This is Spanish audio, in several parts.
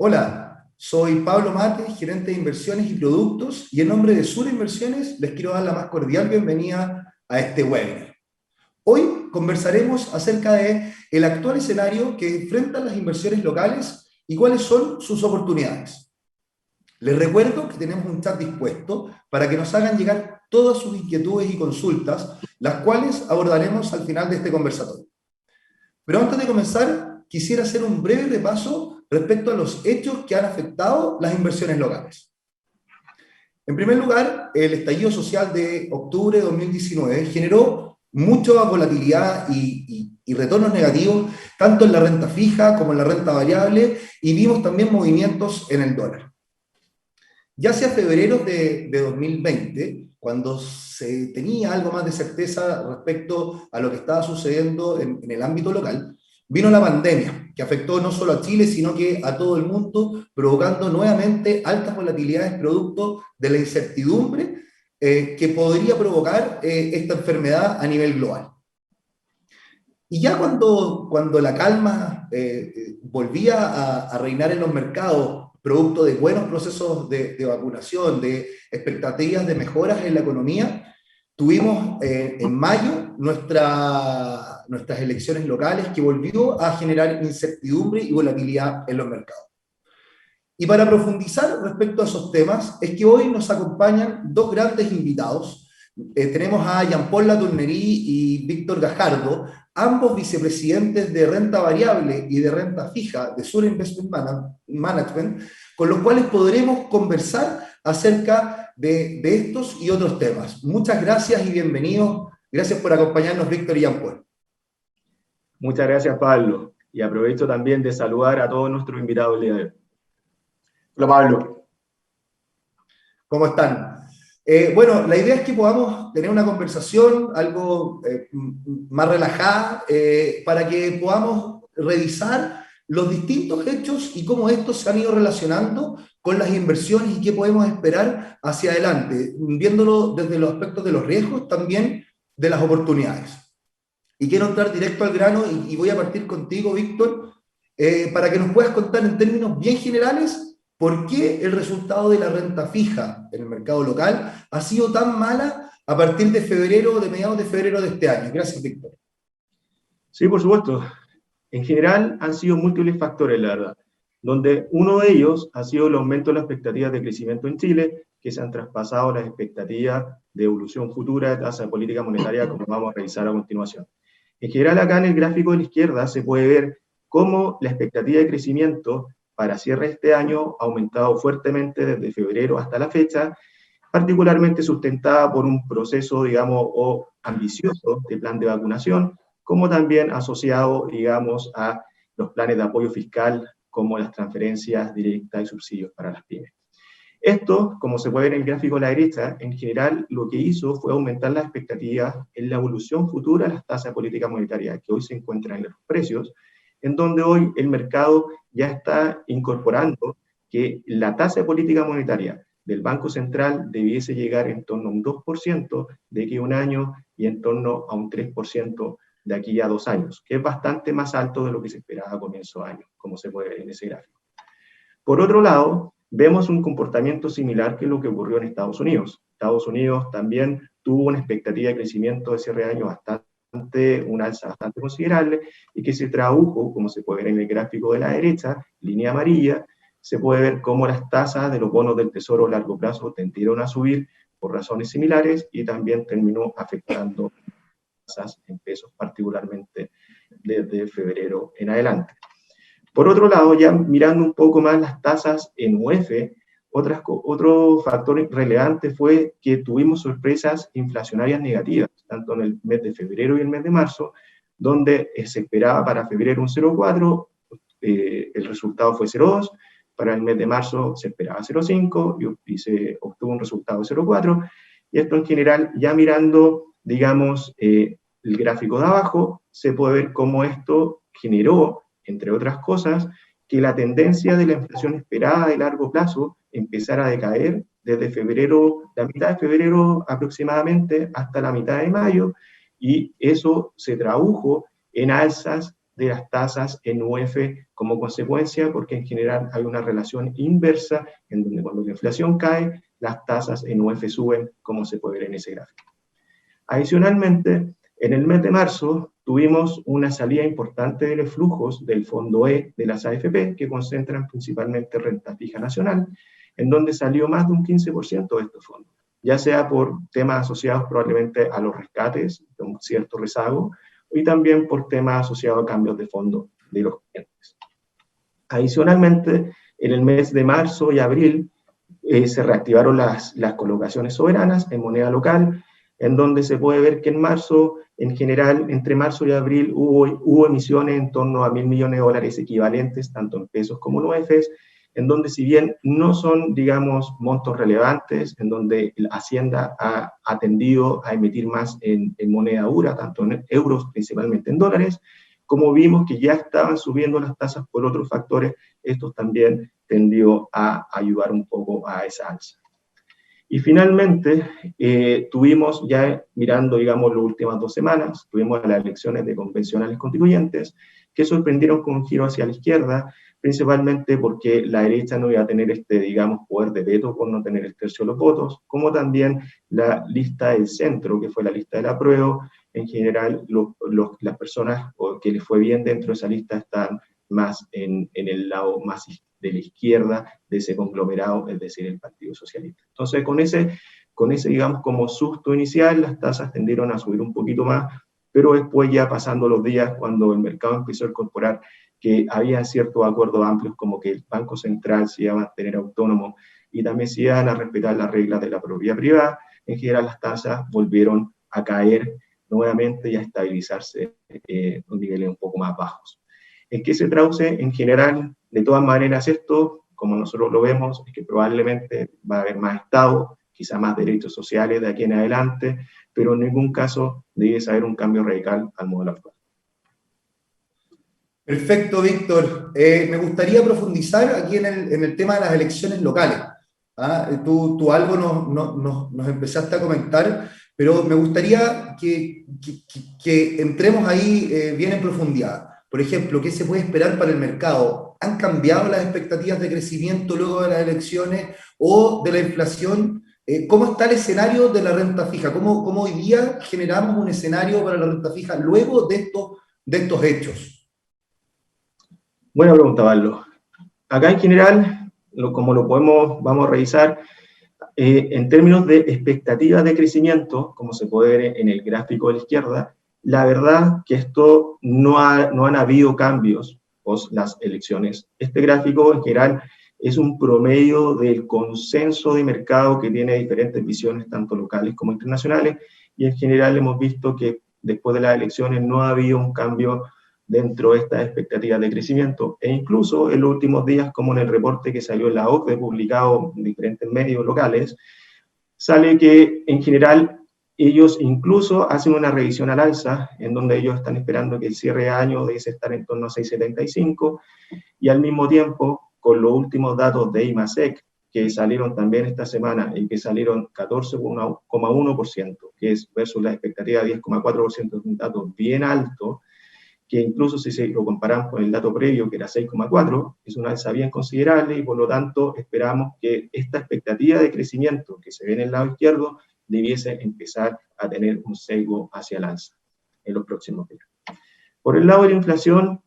Hola, soy Pablo Mate, gerente de inversiones y productos, y en nombre de Sura Inversiones les quiero dar la más cordial bienvenida a este webinar. Hoy conversaremos acerca de el actual escenario que enfrentan las inversiones locales y cuáles son sus oportunidades. Les recuerdo que tenemos un chat dispuesto para que nos hagan llegar todas sus inquietudes y consultas, las cuales abordaremos al final de este conversatorio. Pero antes de comenzar, quisiera hacer un breve repaso respecto a los hechos que han afectado las inversiones locales. En primer lugar, el estallido social de octubre de 2019 generó mucha volatilidad y retornos negativos, tanto en la renta fija como en la renta variable, y vimos también movimientos en el dólar. Ya hacia febrero de 2020, cuando se tenía algo más de certeza respecto a lo que estaba sucediendo en el ámbito local, vino la pandemia, que afectó no solo a Chile, sino que a todo el mundo, provocando nuevamente altas volatilidades producto de la incertidumbre que podría provocar esta enfermedad a nivel global. Y ya cuando la calma volvía a reinar en los mercados, producto de buenos procesos de vacunación, de expectativas de mejoras en la economía, tuvimos en mayo nuestras elecciones locales que volvió a generar incertidumbre y volatilidad en los mercados. Y para profundizar respecto a esos temas, es que hoy nos acompañan dos grandes invitados. Tenemos a Jean-Paul Latournerie y Víctor Gajardo, ambos vicepresidentes de renta variable y de renta fija de Sura Investment Management, con los cuales podremos conversar acerca de estos y otros temas. Muchas gracias y bienvenidos. Gracias por acompañarnos, Víctor y Jean-Paul. Muchas gracias, Pablo. Y aprovecho también de saludar a todos nuestros invitados el día de hoy. Hola, Pablo. ¿Cómo están? Bueno, la idea es que podamos tener una conversación algo más relajada para que podamos revisar los distintos hechos y cómo estos se han ido relacionando con las inversiones y qué podemos esperar hacia adelante, viéndolo desde los aspectos de los riesgos, también de las oportunidades. Y quiero entrar directo al grano y voy a partir contigo, Víctor, para que nos puedas contar en términos bien generales por qué el resultado de la renta fija en el mercado local ha sido tan mala a partir de febrero, de mediados de febrero de este año. Gracias, Víctor. Sí, por supuesto. En general han sido múltiples factores, la verdad, donde uno de ellos ha sido el aumento de las expectativas de crecimiento en Chile, que se han traspasado las expectativas de evolución futura de tasa de política monetaria, como vamos a revisar a continuación. En general, acá en el gráfico de la izquierda se puede ver cómo la expectativa de crecimiento para cierre de este año ha aumentado fuertemente desde febrero hasta la fecha, particularmente sustentada por un proceso, digamos, ambicioso de plan de vacunación, como también asociado, digamos, a los planes de apoyo fiscal, como las transferencias directas y subsidios para las pymes. Esto, como se puede ver en el gráfico a la derecha, en general lo que hizo fue aumentar las expectativas en la evolución futura de las tasas de política monetaria que hoy se encuentran en los precios, en donde hoy el mercado ya está incorporando que la tasa de política monetaria del Banco Central debiese llegar en torno a un 2% de aquí a un año y en torno a un 3% de aquí a 2 años, que es bastante más alto de lo que se esperaba a comienzo de año, como se puede ver en ese gráfico. Por otro lado, vemos un comportamiento similar que lo que ocurrió en Estados Unidos. Estados Unidos también tuvo una expectativa de crecimiento de cierre de año un alza bastante considerable y que se tradujo, como se puede ver en el gráfico de la derecha, línea amarilla, se puede ver cómo las tasas de los bonos del tesoro a largo plazo tendieron a subir por razones similares y también terminó afectando tasas en pesos, particularmente desde febrero en adelante. Por otro lado, ya mirando un poco más las tasas en UF, otro factor relevante fue que tuvimos sorpresas inflacionarias negativas, tanto en el mes de febrero y el mes de marzo, donde se esperaba para febrero un 0,4, el resultado fue 0,2, para el mes de marzo se esperaba 0,5 y se obtuvo un resultado de 0,4, y esto en general, ya mirando, digamos, el gráfico de abajo, se puede ver cómo esto generó, entre otras cosas, que la tendencia de la inflación esperada de largo plazo empezara a decaer desde febrero, la mitad de febrero aproximadamente, hasta la mitad de mayo, y eso se tradujo en alzas de las tasas en UF como consecuencia, porque en general hay una relación inversa en donde cuando la inflación cae, las tasas en UF suben, como se puede ver en ese gráfico. Adicionalmente, en el mes de marzo tuvimos una salida importante de los flujos del fondo E de las AFP, que concentran principalmente renta fija nacional, en donde salió más de un 15% de estos fondos, ya sea por temas asociados probablemente a los rescates, de un cierto rezago, y también por temas asociados a cambios de fondo de los clientes. Adicionalmente, en el mes de marzo y abril se reactivaron las colocaciones soberanas en moneda local, en donde se puede ver que en marzo, en general, entre marzo y abril hubo emisiones en torno a $1.000 millones equivalentes, tanto en pesos como en UEFs, en donde si bien no son, digamos, montos relevantes, en donde la Hacienda ha tendido a emitir más en moneda dura, tanto en euros, principalmente en dólares, como vimos que ya estaban subiendo las tasas por otros factores, estos también tendió a ayudar un poco a esa alza. Y finalmente, tuvimos ya mirando, digamos, las últimas 2 semanas, tuvimos las elecciones de convencionales constituyentes que sorprendieron con un giro hacia la izquierda, principalmente porque la derecha no iba a tener digamos, poder de veto por no tener el tercio de los votos, como también la lista del centro, que fue la lista del apruebo. En general, las personas que les fue bien dentro de esa lista están más en el lado más de la izquierda de ese conglomerado, es decir, el Partido Socialista. Entonces, con ese, digamos, como susto inicial, las tasas tendieron a subir un poquito más, pero después ya pasando los días, cuando el mercado empezó a incorporar que había ciertos acuerdos amplios, como que el Banco Central se iba a mantener autónomo y también se iban a respetar las reglas de la propiedad privada, en general las tasas volvieron a caer nuevamente y a estabilizarse en niveles un poco más bajos. ¿En qué se traduce? En general, de todas maneras, esto, como nosotros lo vemos, es que probablemente va a haber más Estado, quizá más derechos sociales de aquí en adelante, pero en ningún caso debe haber un cambio radical al modelo actual. Perfecto, Víctor. Me gustaría profundizar aquí en el tema de las elecciones locales. Tú algo nos empezaste a comentar, pero me gustaría que entremos ahí bien en profundidad. Por ejemplo, ¿qué se puede esperar para el mercado? ¿Han cambiado las expectativas de crecimiento luego de las elecciones o de la inflación? ¿Cómo está el escenario de la renta fija? ¿Cómo hoy día generamos un escenario para la renta fija luego de estos hechos? Buena pregunta, Pablo. Acá en general, como vamos a revisar, en términos de expectativas de crecimiento, como se puede ver en el gráfico de la izquierda, la verdad que esto no han habido cambios post las elecciones. Este gráfico en general es un promedio del consenso de mercado que tiene diferentes visiones, tanto locales como internacionales, y en general hemos visto que después de las elecciones no ha habido un cambio dentro de estas expectativas de crecimiento, e incluso en los últimos días, como en el reporte que salió en la OCDE, publicado en diferentes medios locales, sale que en general ellos incluso hacen una revisión al alza, en donde ellos están esperando que el cierre de año debe estar en torno a 6,75, y al mismo tiempo, con los últimos datos de IMASEC, que salieron también esta semana y que salieron 14,1%, que es versus la expectativa de 10,4%, un dato bien alto, que incluso si lo comparamos con el dato previo, que era 6,4, es una alza bien considerable y por lo tanto esperamos que esta expectativa de crecimiento que se ve en el lado izquierdo debiese empezar a tener un sesgo hacia el alza en los próximos días. Por el lado de la inflación,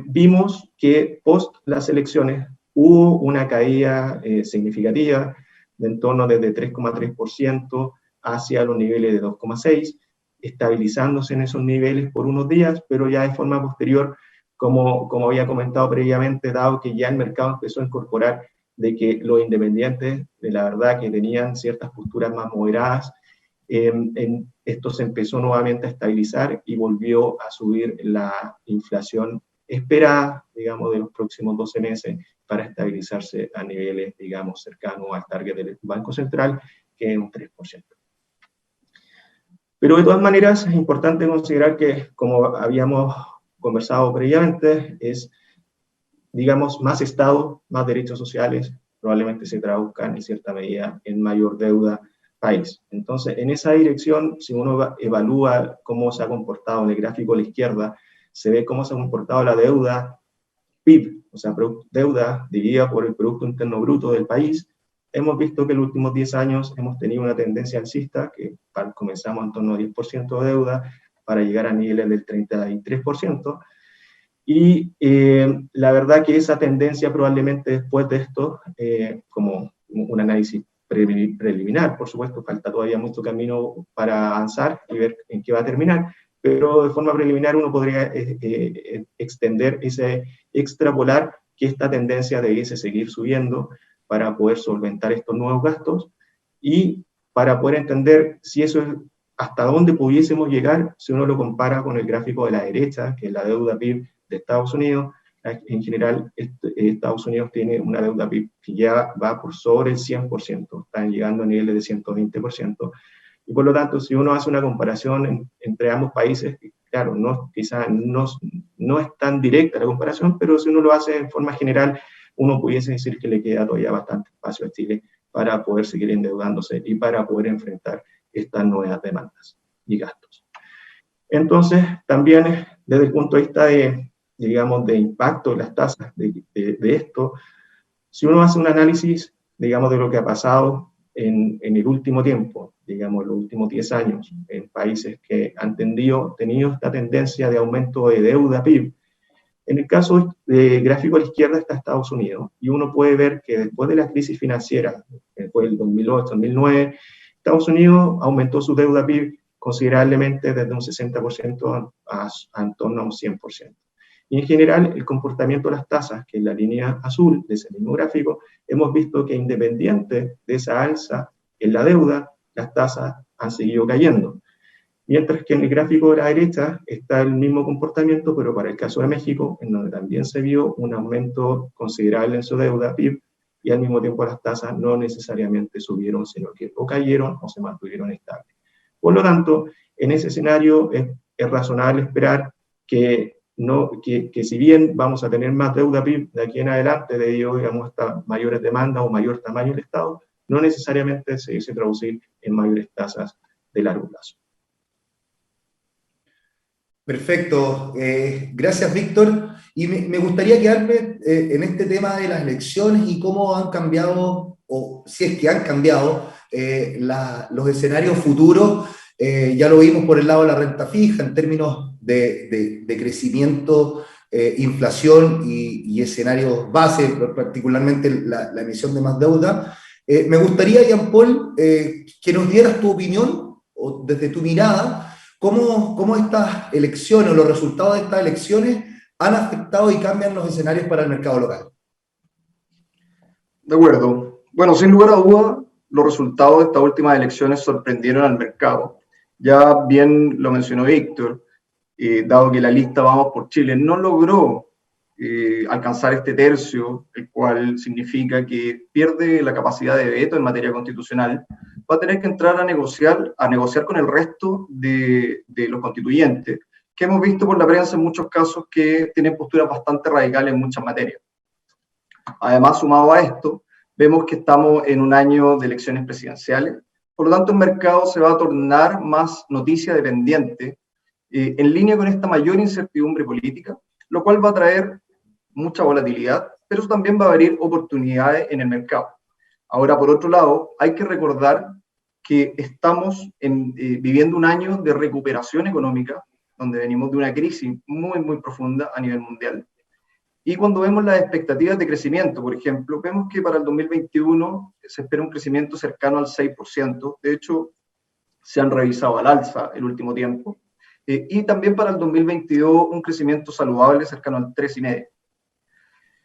vimos que post las elecciones hubo una caída significativa de en torno desde 3,3% hacia los niveles de 2,6%, estabilizándose en esos niveles por unos días, pero ya de forma posterior, como había comentado previamente, dado que ya el mercado empezó a incorporar de que los independientes, de la verdad que tenían ciertas posturas más moderadas, esto se empezó nuevamente a estabilizar y volvió a subir la inflación esperada, digamos, de los próximos 12 meses para estabilizarse a niveles, digamos, cercanos al target del Banco Central, que es un 3%. Pero de todas maneras es importante considerar que, como habíamos conversado previamente, es, digamos, más Estado, más derechos sociales, probablemente se traduzcan en cierta medida en mayor deuda país. Entonces, en esa dirección, si uno evalúa cómo se ha comportado en el gráfico a la izquierda, se ve cómo se ha comportado la deuda PIB, o sea, deuda dividida por el Producto Interno Bruto del país. Hemos visto que en los últimos 10 años hemos tenido una tendencia alcista, que comenzamos en torno a 10% de deuda, para llegar a niveles del 33%, y la verdad que esa tendencia probablemente después de esto, como un análisis preliminar, por supuesto, falta todavía mucho camino para avanzar y ver en qué va a terminar, pero de forma preliminar uno podría extender extrapolar que esta tendencia debiese seguir subiendo para poder solventar estos nuevos gastos y para poder entender si eso es hasta dónde pudiésemos llegar si uno lo compara con el gráfico de la derecha, que es la deuda PIB de Estados Unidos. En general, Estados Unidos tiene una deuda PIB que ya va por sobre el 100%, están llegando a niveles de 120%, y por lo tanto, si uno hace una comparación entre ambos países, claro, quizás no es tan directa la comparación, pero si uno lo hace en forma general, uno pudiese decir que le queda todavía bastante espacio a Chile para poder seguir endeudándose y para poder enfrentar estas nuevas demandas y gastos. Entonces, también desde el punto de vista digamos, de impacto de las tasas de esto, si uno hace un análisis, digamos, de lo que ha pasado en el último tiempo, digamos, los últimos 10 años, en países que han tenido esta tendencia de aumento de deuda PIB, en el caso gráfico a la izquierda está Estados Unidos, y uno puede ver que después de la crisis financiera, después del 2008-2009, Estados Unidos aumentó su deuda PIB considerablemente desde un 60% a en torno a un 100%. Y en general, el comportamiento de las tasas, que es la línea azul de ese mismo gráfico, hemos visto que independiente de esa alza en la deuda, las tasas han seguido cayendo. Mientras que en el gráfico de la derecha está el mismo comportamiento, pero para el caso de México, en donde también se vio un aumento considerable en su deuda PIB, y al mismo tiempo las tasas no necesariamente subieron, sino que o cayeron o se mantuvieron estables. Por lo tanto, en ese escenario es razonable esperar que si bien vamos a tener más deuda PIB de aquí en adelante debido, digamos, a estas mayores demandas o mayor tamaño del Estado, no necesariamente se dice traducir en mayores tasas de largo plazo. Perfecto, gracias Víctor. Y me gustaría quedarme en este tema de las elecciones y cómo han cambiado, o si es que han cambiado, los escenarios futuros. Ya lo vimos por el lado de la renta fija en términos de crecimiento, inflación y escenarios base, particularmente la emisión de más deuda. Me gustaría, Jean-Paul, que nos dieras tu opinión, o desde tu mirada, ¿cómo estas elecciones o los resultados de estas elecciones han afectado y cambian los escenarios para el mercado local? De acuerdo. Bueno, sin lugar a duda, los resultados de estas últimas elecciones sorprendieron al mercado. Ya bien lo mencionó Víctor, dado que la lista Vamos por Chile no logró alcanzar este tercio, el cual significa que pierde la capacidad de veto en materia constitucional, va a tener que entrar a negociar con el resto de los constituyentes, que hemos visto por la prensa en muchos casos que tienen posturas bastante radicales en muchas materias. Además, sumado a esto, vemos que estamos en un año de elecciones presidenciales, por lo tanto el mercado se va a tornar más noticia dependiente, en línea con esta mayor incertidumbre política, lo cual va a traer mucha volatilidad, pero eso también va a abrir oportunidades en el mercado. Ahora, por otro lado, hay que recordar que estamos viviendo un año de recuperación económica, donde venimos de una crisis muy, muy profunda a nivel mundial. Y cuando vemos las expectativas de crecimiento, por ejemplo, vemos que para el 2021 se espera un crecimiento cercano al 6%. De hecho, se han revisado al alza el último tiempo. Y también para el 2022 un crecimiento saludable cercano al 3,5%.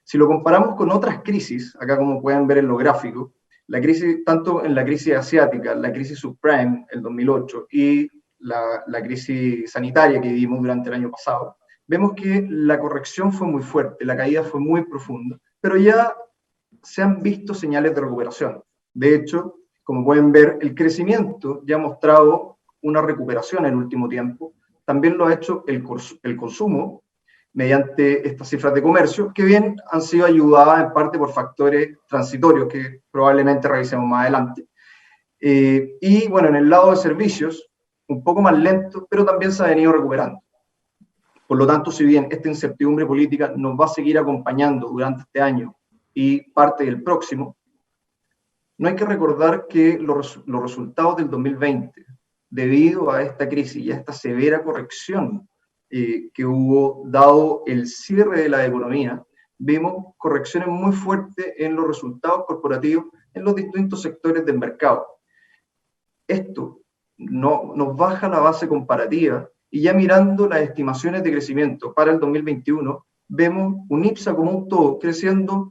Si lo comparamos con otras crisis, acá como pueden ver en los gráficos, la crisis, tanto en la crisis asiática, la crisis subprime, el 2008, y la crisis sanitaria que vivimos durante el año pasado, vemos que la corrección fue muy fuerte, la caída fue muy profunda, pero ya se han visto señales de recuperación. De hecho, como pueden ver, el crecimiento ya ha mostrado una recuperación en el último tiempo, también lo ha hecho el consumo, mediante estas cifras de comercio, que bien han sido ayudadas en parte por factores transitorios que probablemente revisemos más adelante. Y bueno, en el lado de servicios, un poco más lento, pero también se ha venido recuperando. Por lo tanto, si bien esta incertidumbre política nos va a seguir acompañando durante este año y parte del próximo, no hay que recordar que los resultados del 2020, debido a esta crisis y a esta severa corrección que hubo dado el cierre de la economía, vimos correcciones muy fuertes en los resultados corporativos en los distintos sectores del mercado. Esto nos baja la base comparativa y ya mirando las estimaciones de crecimiento para el 2021, vemos un IPSA como un todo creciendo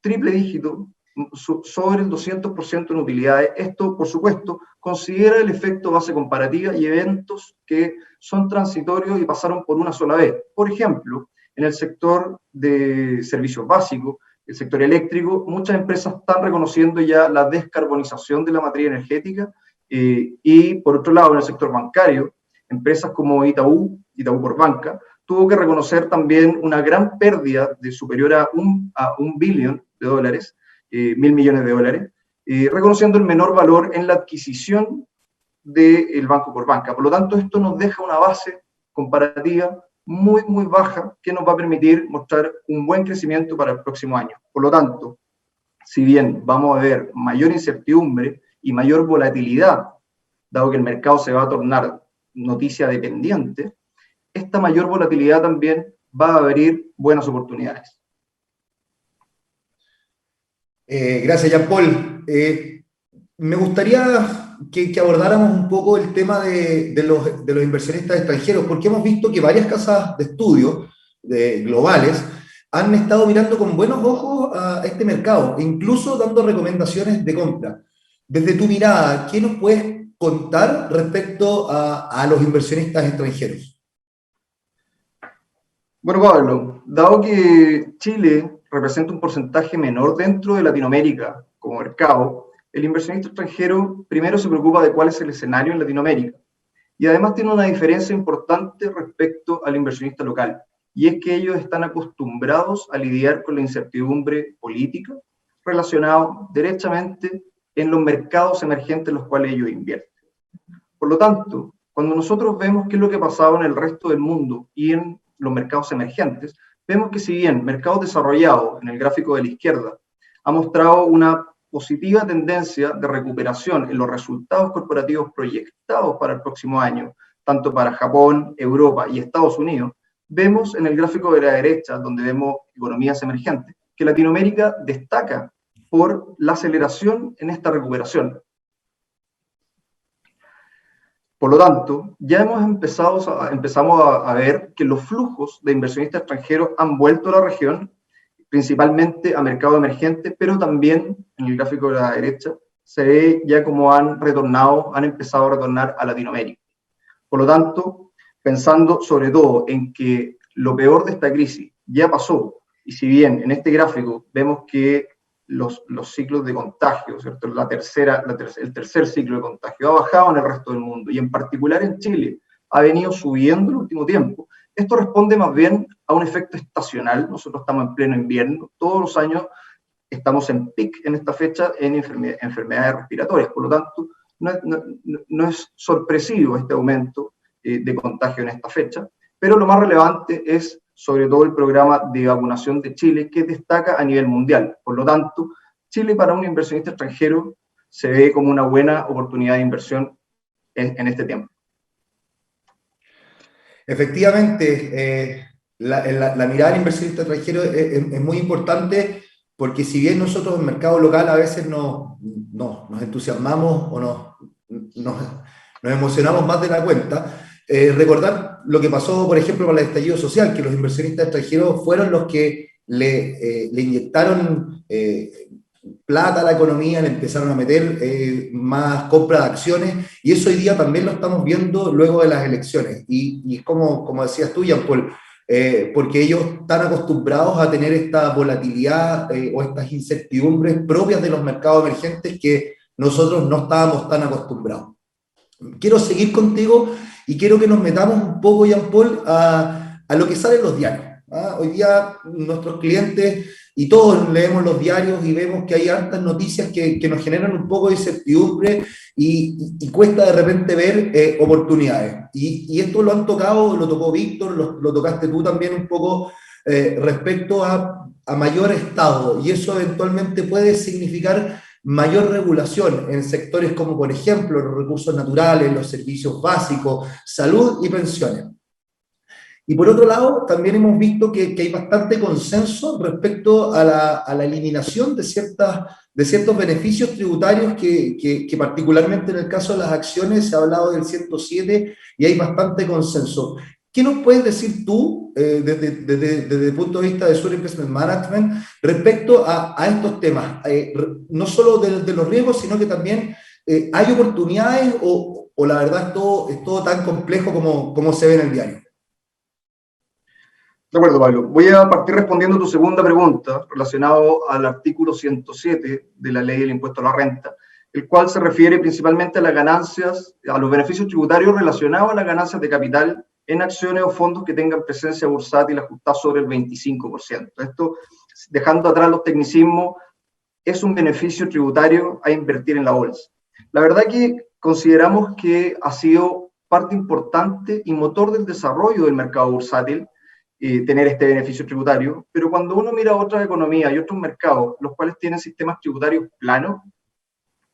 triple dígito sobre el 200% en utilidades. Esto, por supuesto, considera el efecto base comparativa y eventos que son transitorios y pasaron por una sola vez. Por ejemplo, en el sector de servicios básicos, el sector eléctrico, muchas empresas están reconociendo ya la descarbonización de la materia energética y, por otro lado, en el sector bancario, empresas como Itaú por banca, tuvo que reconocer también una gran pérdida de superior a un billón de dólares, $1.000 millones, reconociendo el menor valor en la adquisición del banco por banca. Por lo tanto, esto nos deja una base comparativa muy, muy baja que nos va a permitir mostrar un buen crecimiento para el próximo año. Por lo tanto, si bien vamos a ver mayor incertidumbre y mayor volatilidad, dado que el mercado se va a tornar noticia dependiente, esta mayor volatilidad también va a abrir buenas oportunidades. Gracias, Jean-Paul. Me gustaría que abordáramos un poco el tema de los inversionistas extranjeros, porque hemos visto que varias casas de estudio globales han estado mirando con buenos ojos a este mercado, e incluso dando recomendaciones de compra. Desde tu mirada, ¿qué nos puedes contar respecto a los inversionistas extranjeros? Bueno, Pablo, dado que Chile representa un porcentaje menor dentro de Latinoamérica como mercado, el inversionista extranjero primero se preocupa de cuál es el escenario en Latinoamérica y además tiene una diferencia importante respecto al inversionista local, y es que ellos están acostumbrados a lidiar con la incertidumbre política relacionada derechamente en los mercados emergentes en los cuales ellos invierten. Por lo tanto, cuando nosotros vemos qué es lo que ha pasado en el resto del mundo y en los mercados emergentes, vemos que si bien mercados desarrollados, en el gráfico de la izquierda, ha mostrado una positiva tendencia de recuperación en los resultados corporativos proyectados para el próximo año, tanto para Japón, Europa y Estados Unidos, vemos en el gráfico de la derecha, donde vemos economías emergentes, que Latinoamérica destaca por la aceleración en esta recuperación. Por lo tanto, ya empezamos a ver que los flujos de inversionistas extranjeros han vuelto a la región, principalmente a mercado emergente, pero también en el gráfico de la derecha se ve ya como han empezado a retornar a Latinoamérica. Por lo tanto, pensando sobre todo en que lo peor de esta crisis ya pasó, y si bien en este gráfico vemos que los ciclos de contagio, ¿cierto? El tercer ciclo de contagio ha bajado en el resto del mundo y en particular en Chile ha venido subiendo en el último tiempo. Esto responde más bien a un efecto estacional. Nosotros estamos en pleno invierno, todos los años estamos en pic en esta fecha en enfermedades respiratorias, por lo tanto no es sorpresivo este aumento de contagio en esta fecha, pero lo más relevante es sobre todo el programa de vacunación de Chile, que destaca a nivel mundial. Por lo tanto, Chile para un inversionista extranjero se ve como una buena oportunidad de inversión en este tiempo. Efectivamente, la mirada del inversionista extranjero es muy importante, porque si bien nosotros en el mercado local a veces nos entusiasmamos o nos emocionamos más de la cuenta, recordar lo que pasó, por ejemplo, con el estallido social, que los inversionistas extranjeros fueron los que le inyectaron plata a la economía, le empezaron a meter más compra de acciones, y eso hoy día también lo estamos viendo luego de las elecciones. Y es como decías tú, Jean-Paul, porque ellos están acostumbrados a tener esta volatilidad o estas incertidumbres propias de los mercados emergentes que nosotros no estábamos tan acostumbrados. Quiero seguir contigo y quiero que nos metamos un poco, Jean-Paul, a lo que sale en los diarios. Hoy día nuestros clientes y todos leemos los diarios y vemos que hay hartas noticias que nos generan un poco de incertidumbre y cuesta de repente ver oportunidades. Y esto lo han tocado, lo tocó Víctor, lo tocaste tú también un poco respecto a mayor Estado, y eso eventualmente puede significar mayor regulación en sectores como, por ejemplo, los recursos naturales, los servicios básicos, salud y pensiones. Y por otro lado, también hemos visto que hay bastante consenso respecto a la eliminación de ciertos beneficios tributarios que particularmente en el caso de las acciones se ha hablado del 107 y hay bastante consenso. ¿Qué nos puedes decir tú desde el punto de vista de Sura Investment Management respecto a estos temas? No solo de los riesgos, sino que también hay oportunidades o la verdad es todo tan complejo como se ve en el diario. De acuerdo, Pablo. Voy a partir respondiendo a tu segunda pregunta relacionado al artículo 107 de la ley del impuesto a la renta, el cual se refiere principalmente a las ganancias, a los beneficios tributarios relacionados a las ganancias de capital en acciones o fondos que tengan presencia bursátil ajustada sobre el 25%. Esto, dejando atrás los tecnicismos, es un beneficio tributario a invertir en la bolsa. La verdad que consideramos que ha sido parte importante y motor del desarrollo del mercado bursátil tener este beneficio tributario, pero cuando uno mira otras economías y otros mercados, los cuales tienen sistemas tributarios planos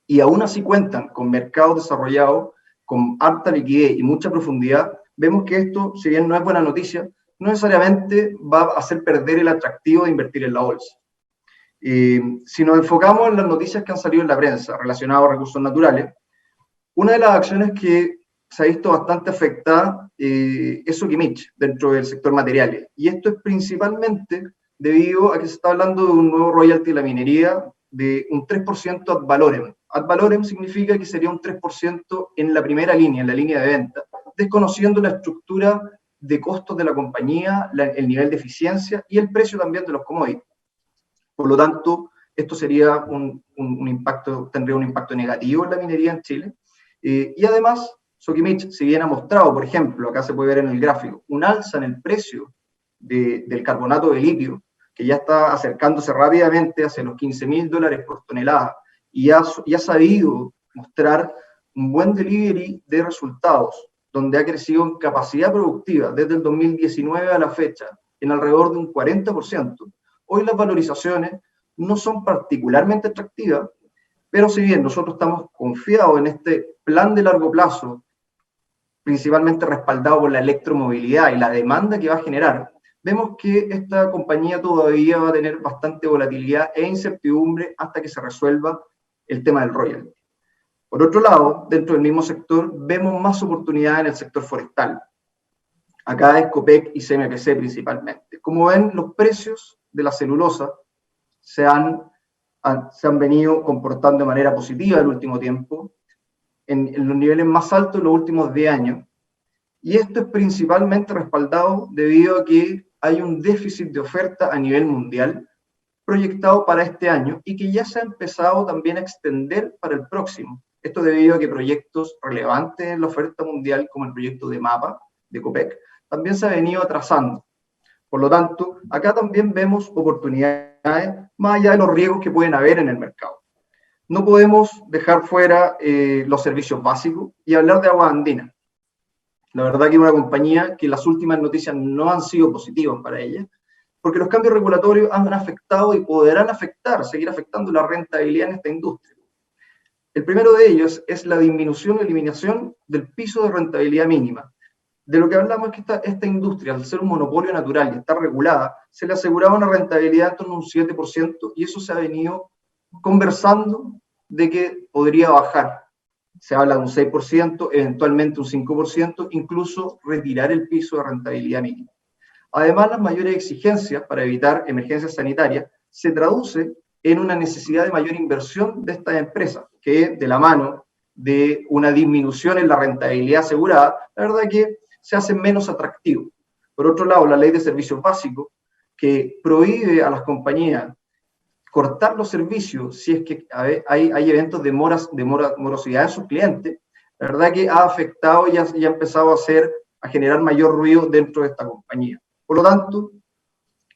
y aún así cuentan con mercados desarrollados con alta liquidez y mucha profundidad, vemos que esto, si bien no es buena noticia, no necesariamente va a hacer perder el atractivo de invertir en la bolsa. Si nos enfocamos en las noticias que han salido en la prensa relacionadas a recursos naturales, una de las acciones que se ha visto bastante afectada es Sokimich dentro del sector materiales. Y esto es principalmente debido a que se está hablando de un nuevo royalty de la minería de un 3% ad valorem. Ad valorem significa que sería un 3% en la primera línea, en la línea de venta, desconociendo la estructura de costos de la compañía, el nivel de eficiencia y el precio también de los commodities. Por lo tanto, esto sería tendría un impacto negativo en la minería en Chile. Y además, Sokimich, si bien ha mostrado, por ejemplo, acá se puede ver en el gráfico, un alza en el precio del carbonato de litio, que ya está acercándose rápidamente hacia los $15.000 por tonelada, y ha sabido mostrar un buen delivery de resultados, donde ha crecido en capacidad productiva desde el 2019 a la fecha, en alrededor de un 40%. Hoy las valorizaciones no son particularmente atractivas, pero si bien nosotros estamos confiados en este plan de largo plazo, principalmente respaldado por la electromovilidad y la demanda que va a generar, vemos que esta compañía todavía va a tener bastante volatilidad e incertidumbre hasta que se resuelva el tema del royalty. Por otro lado, dentro del mismo sector, vemos más oportunidades en el sector forestal. Acá es Copec y CMPC principalmente. Como ven, los precios de la celulosa se han venido comportando de manera positiva en el último tiempo, en los niveles más altos en los últimos 10 años, y esto es principalmente respaldado debido a que hay un déficit de oferta a nivel mundial proyectado para este año y que ya se ha empezado también a extender para el próximo. Esto debido a que proyectos relevantes en la oferta mundial, como el proyecto de MAPA, de Copec, también se ha venido atrasando. Por lo tanto, acá también vemos oportunidades más allá de los riesgos que pueden haber en el mercado. No podemos dejar fuera los servicios básicos y hablar de Aguas Andinas. La verdad que es una compañía que las últimas noticias no han sido positivas para ella, porque los cambios regulatorios han afectado y podrán seguir afectando la rentabilidad en esta industria. El primero de ellos es la disminución o eliminación del piso de rentabilidad mínima. De lo que hablamos es que esta industria, al ser un monopolio natural y estar regulada, se le aseguraba una rentabilidad en torno a un 7% y eso se ha venido conversando de que podría bajar. Se habla de un 6%, eventualmente un 5%, incluso retirar el piso de rentabilidad mínima. Además, las mayores exigencias para evitar emergencias sanitarias se traduce en una necesidad de mayor inversión de estas empresas, que de la mano de una disminución en la rentabilidad asegurada, la verdad que se hace menos atractivo. Por otro lado, la ley de servicios básicos, que prohíbe a las compañías cortar los servicios si es que hay eventos de morosidad de sus clientes, la verdad que ha afectado y ha empezado a generar mayor ruido dentro de esta compañía. Por lo tanto,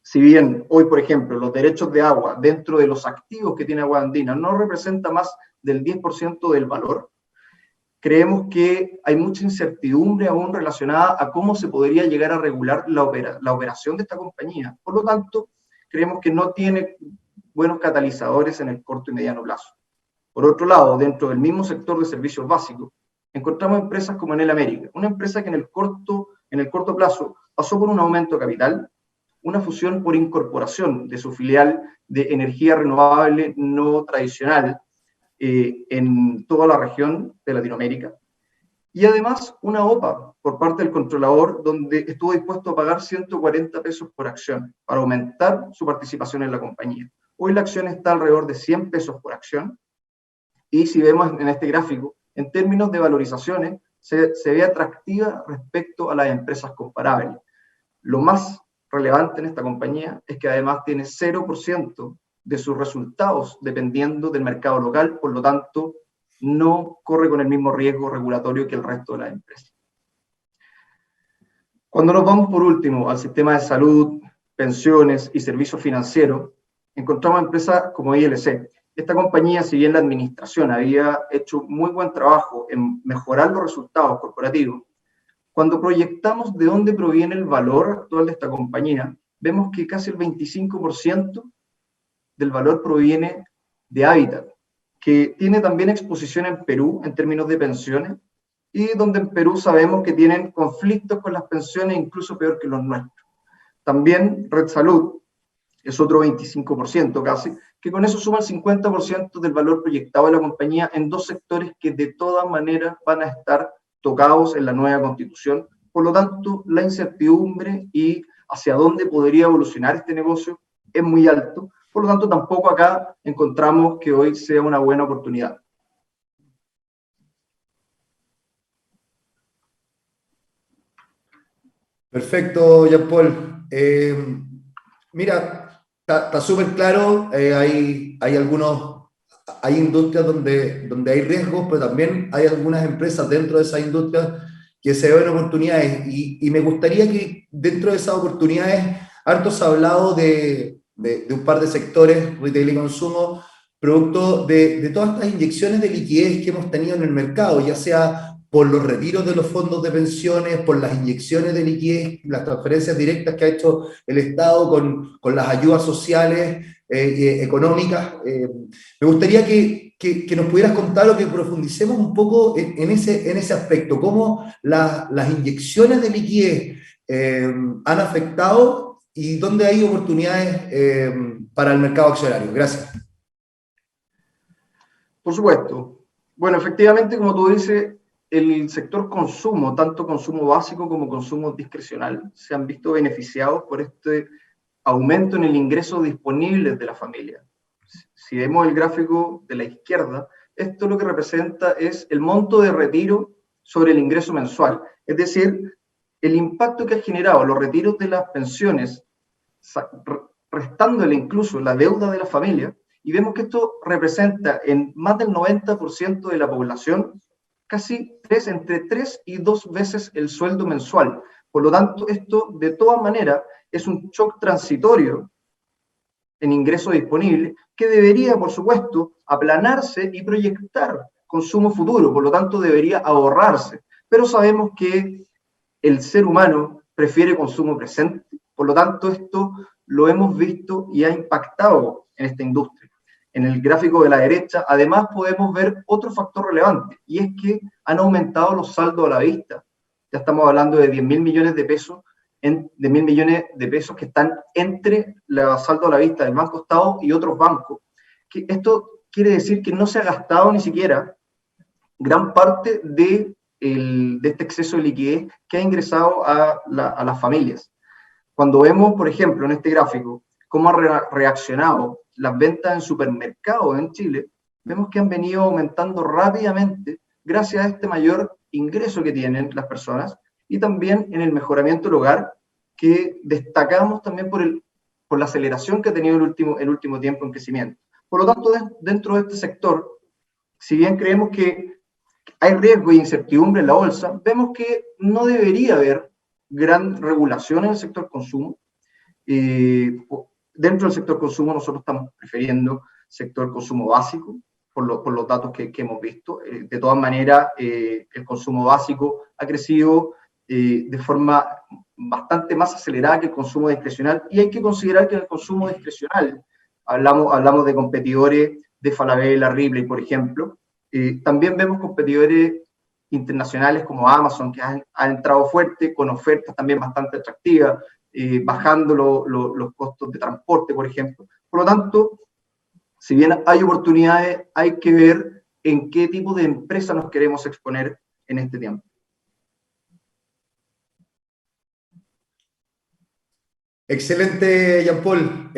Si bien hoy, por ejemplo, los derechos de agua dentro de los activos que tiene Agua Andina no representa más del 10% del valor, creemos que hay mucha incertidumbre aún relacionada a cómo se podría llegar a regular la operación de esta compañía. Por lo tanto, creemos que no tiene buenos catalizadores en el corto y mediano plazo. Por otro lado, dentro del mismo sector de servicios básicos, encontramos empresas como Enel América, una empresa que en el corto plazo pasó por un aumento de capital, una fusión por incorporación de su filial de energía renovable no tradicional en toda la región de Latinoamérica, y además una OPA por parte del controlador donde estuvo dispuesto a pagar 140 pesos por acción para aumentar su participación en la compañía. Hoy la acción está alrededor de 100 pesos por acción, y si vemos en este gráfico, en términos de valorizaciones, se ve atractiva respecto a las empresas comparables. Lo más relevante en esta compañía es que además tiene 0% de sus resultados dependiendo del mercado local, por lo tanto, no corre con el mismo riesgo regulatorio que el resto de las empresas. Cuando nos vamos por último al sistema de salud, pensiones y servicios financieros, encontramos empresas como ILC. Esta compañía, si bien la administración había hecho muy buen trabajo en mejorar los resultados corporativos, cuando proyectamos de dónde proviene el valor actual de esta compañía, vemos que casi el 25% del valor proviene de Habitat, que tiene también exposición en Perú en términos de pensiones, y donde en Perú sabemos que tienen conflictos con las pensiones incluso peor que los nuestros. También Red Salud es otro 25% casi, que con eso suma el 50% del valor proyectado de la compañía en dos sectores que de todas maneras van a estar tocados en la nueva constitución. Por lo tanto, la incertidumbre y hacia dónde podría evolucionar este negocio es muy alto. Por lo tanto, tampoco acá encontramos que hoy sea una buena oportunidad. Perfecto, Jean-Paul. Mira, está súper claro, hay industrias donde hay riesgos, pero también hay algunas empresas dentro de esas industrias que se ven oportunidades, y me gustaría que dentro de esas oportunidades, harto se ha hablado de un par de sectores, retail y consumo, producto de todas estas inyecciones de liquidez que hemos tenido en el mercado, ya sea por los retiros de los fondos de pensiones, por las inyecciones de liquidez, las transferencias directas que ha hecho el Estado con las ayudas sociales, económicas. Me gustaría que nos pudieras contar o que profundicemos un poco en ese aspecto, cómo las inyecciones de liquidez han afectado y dónde hay oportunidades para el mercado accionario. Gracias. Por supuesto. Bueno, efectivamente, como tú dices, el sector consumo, tanto consumo básico como consumo discrecional, se han visto beneficiados por este aumento en el ingreso disponible de la familia. Si vemos el gráfico de la izquierda, esto lo que representa es el monto de retiro sobre el ingreso mensual, es decir, el impacto que ha generado los retiros de las pensiones, restándole incluso la deuda de la familia, y vemos que esto representa en más del 90% de la población casi entre 3 y 2 veces el sueldo mensual. Por lo tanto, esto de todas maneras es un shock transitorio en ingreso disponible que debería, por supuesto, aplanarse y proyectar consumo futuro, por lo tanto debería ahorrarse. Pero sabemos que el ser humano prefiere consumo presente, por lo tanto esto lo hemos visto y ha impactado en esta industria. En el gráfico de la derecha, además podemos ver otro factor relevante, y es que han aumentado los saldos a la vista. Ya estamos hablando de 10.000 millones de pesos, que están entre el saldo a la vista del Banco Estado y otros bancos. Esto quiere decir que no se ha gastado ni siquiera gran parte de este exceso de liquidez que ha ingresado a las familias. Cuando vemos, por ejemplo, en este gráfico, cómo ha reaccionado las ventas en supermercados en Chile, vemos que han venido aumentando rápidamente gracias a este mayor ingreso que tienen las personas, y también en el mejoramiento del hogar, que destacamos también por la aceleración que ha tenido el último tiempo en crecimiento. Por lo tanto, dentro de este sector, si bien creemos que hay riesgo e incertidumbre en la bolsa, vemos que no debería haber gran regulación en el sector consumo, Dentro del sector consumo nosotros estamos prefiriendo sector consumo básico, por los datos que hemos visto. De todas maneras, el consumo básico ha crecido de forma bastante más acelerada que el consumo discrecional, y hay que considerar que en el consumo discrecional hablamos de competidores de Falabella, Ripley, por ejemplo. También vemos competidores internacionales como Amazon, que han entrado fuerte, con ofertas también bastante atractivas, bajando los costos de transporte, por ejemplo. Por lo tanto, si bien hay oportunidades, hay que ver en qué tipo de empresa nos queremos exponer en este tiempo. Excelente, Jean-Paul,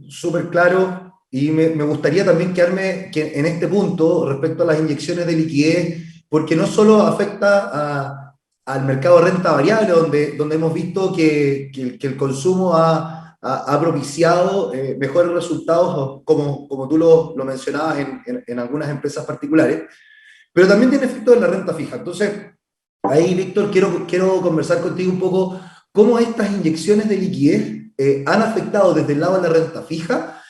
súper claro, y me gustaría también quedarme en este punto respecto a las inyecciones de liquidez, porque no solo afecta al mercado de renta variable, donde hemos visto que el consumo ha propiciado mejores resultados, como tú lo mencionabas en algunas empresas particulares, pero también tiene efecto en la renta fija. Entonces, ahí, Víctor, quiero conversar contigo un poco cómo estas inyecciones de liquidez han afectado desde el lado de la renta fija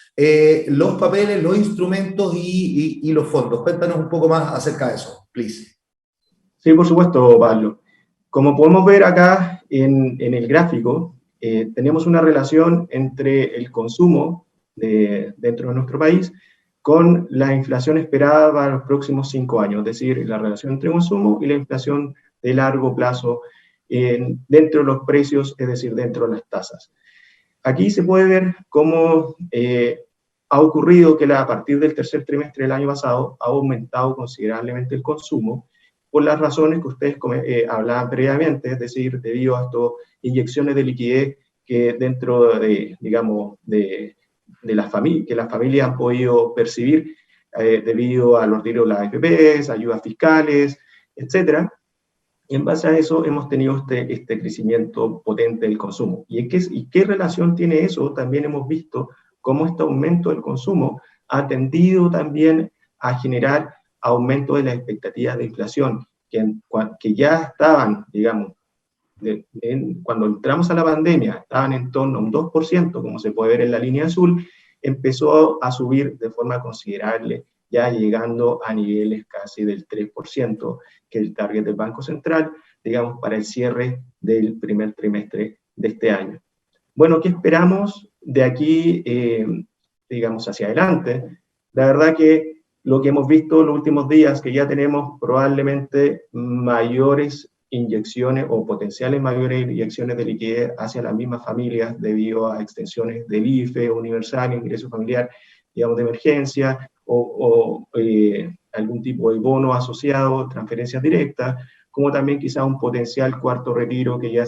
los papeles, los instrumentos y los fondos. Cuéntanos un poco más acerca de eso, please. Sí, por supuesto, Pablo. Como podemos ver acá en el gráfico, tenemos una relación entre el consumo dentro de nuestro país con la inflación esperada para los próximos 5 años, es decir, la relación entre consumo y la inflación de largo plazo dentro de los precios, es decir, dentro de las tasas. Aquí se puede ver cómo ha ocurrido que a partir del tercer trimestre del año pasado ha aumentado considerablemente el consumo por las razones que ustedes hablaban previamente, es decir, debido a estas inyecciones de liquidez que dentro de, digamos, de las familias han podido percibir debido a los retiros de las AFPs, ayudas fiscales, etcétera. Y en base a eso hemos tenido este crecimiento potente del consumo. ¿Y qué relación tiene eso? También hemos visto cómo este aumento del consumo ha tendido también a generar aumento de las expectativas de inflación, que ya estaban, digamos, cuando entramos a la pandemia, estaban en torno a un 2%, como se puede ver en la línea azul, empezó a subir de forma considerable, ya llegando a niveles casi del 3%, que es el target del Banco Central, digamos, para el cierre del primer trimestre de este año. Bueno, ¿qué esperamos de aquí, digamos, hacia adelante? La verdad que lo que hemos visto en los últimos días, que ya tenemos probablemente mayores inyecciones o potenciales mayores inyecciones de liquidez hacia las mismas familias debido a extensiones del IFE universal, ingreso familiar, digamos, de emergencia, o algún tipo de bono asociado, transferencias directas, como también quizá un potencial cuarto retiro que ya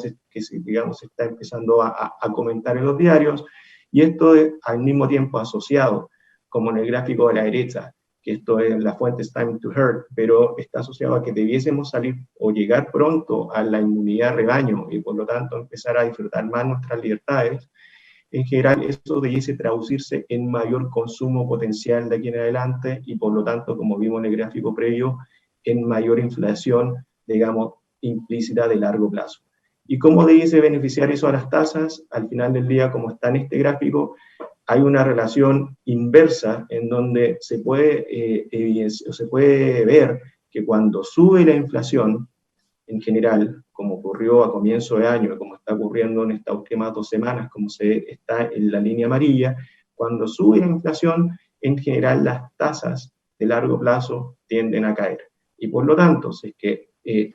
digamos, se está empezando a comentar en los diarios, y esto es al mismo tiempo asociado, como en el gráfico de la derecha, que esto es la fuente Time to Hurt, pero está asociado a que debiésemos salir o llegar pronto a la inmunidad rebaño y por lo tanto empezar a disfrutar más nuestras libertades. En general, eso debiese traducirse en mayor consumo potencial de aquí en adelante y por lo tanto, como vimos en el gráfico previo, en mayor inflación, digamos, implícita de largo plazo. ¿Y cómo debiese beneficiar eso a las tasas? Al final del día, como está en este gráfico, hay una relación inversa en donde se puede ver que cuando sube la inflación, en general, como ocurrió a comienzo de año, como está ocurriendo en estas últimas 2 semanas, como está en la línea amarilla, cuando sube la inflación, en general las tasas de largo plazo tienden a caer. Y por lo tanto, si es que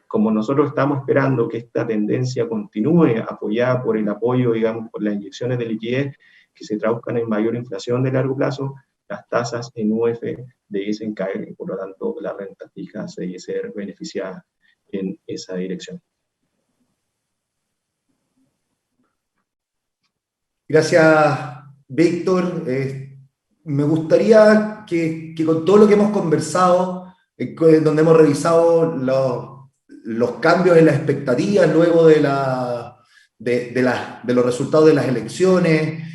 como nosotros estamos esperando que esta tendencia continúe apoyada por el apoyo, digamos, por las inyecciones de liquidez, que se traduzcan en mayor inflación de largo plazo, las tasas en UF debiesen caer y por lo tanto la renta fija se debiese ser beneficiada en esa dirección. Gracias, Víctor. Me gustaría que con todo lo que hemos conversado, donde hemos revisado los cambios en las expectativas luego de los resultados de las elecciones,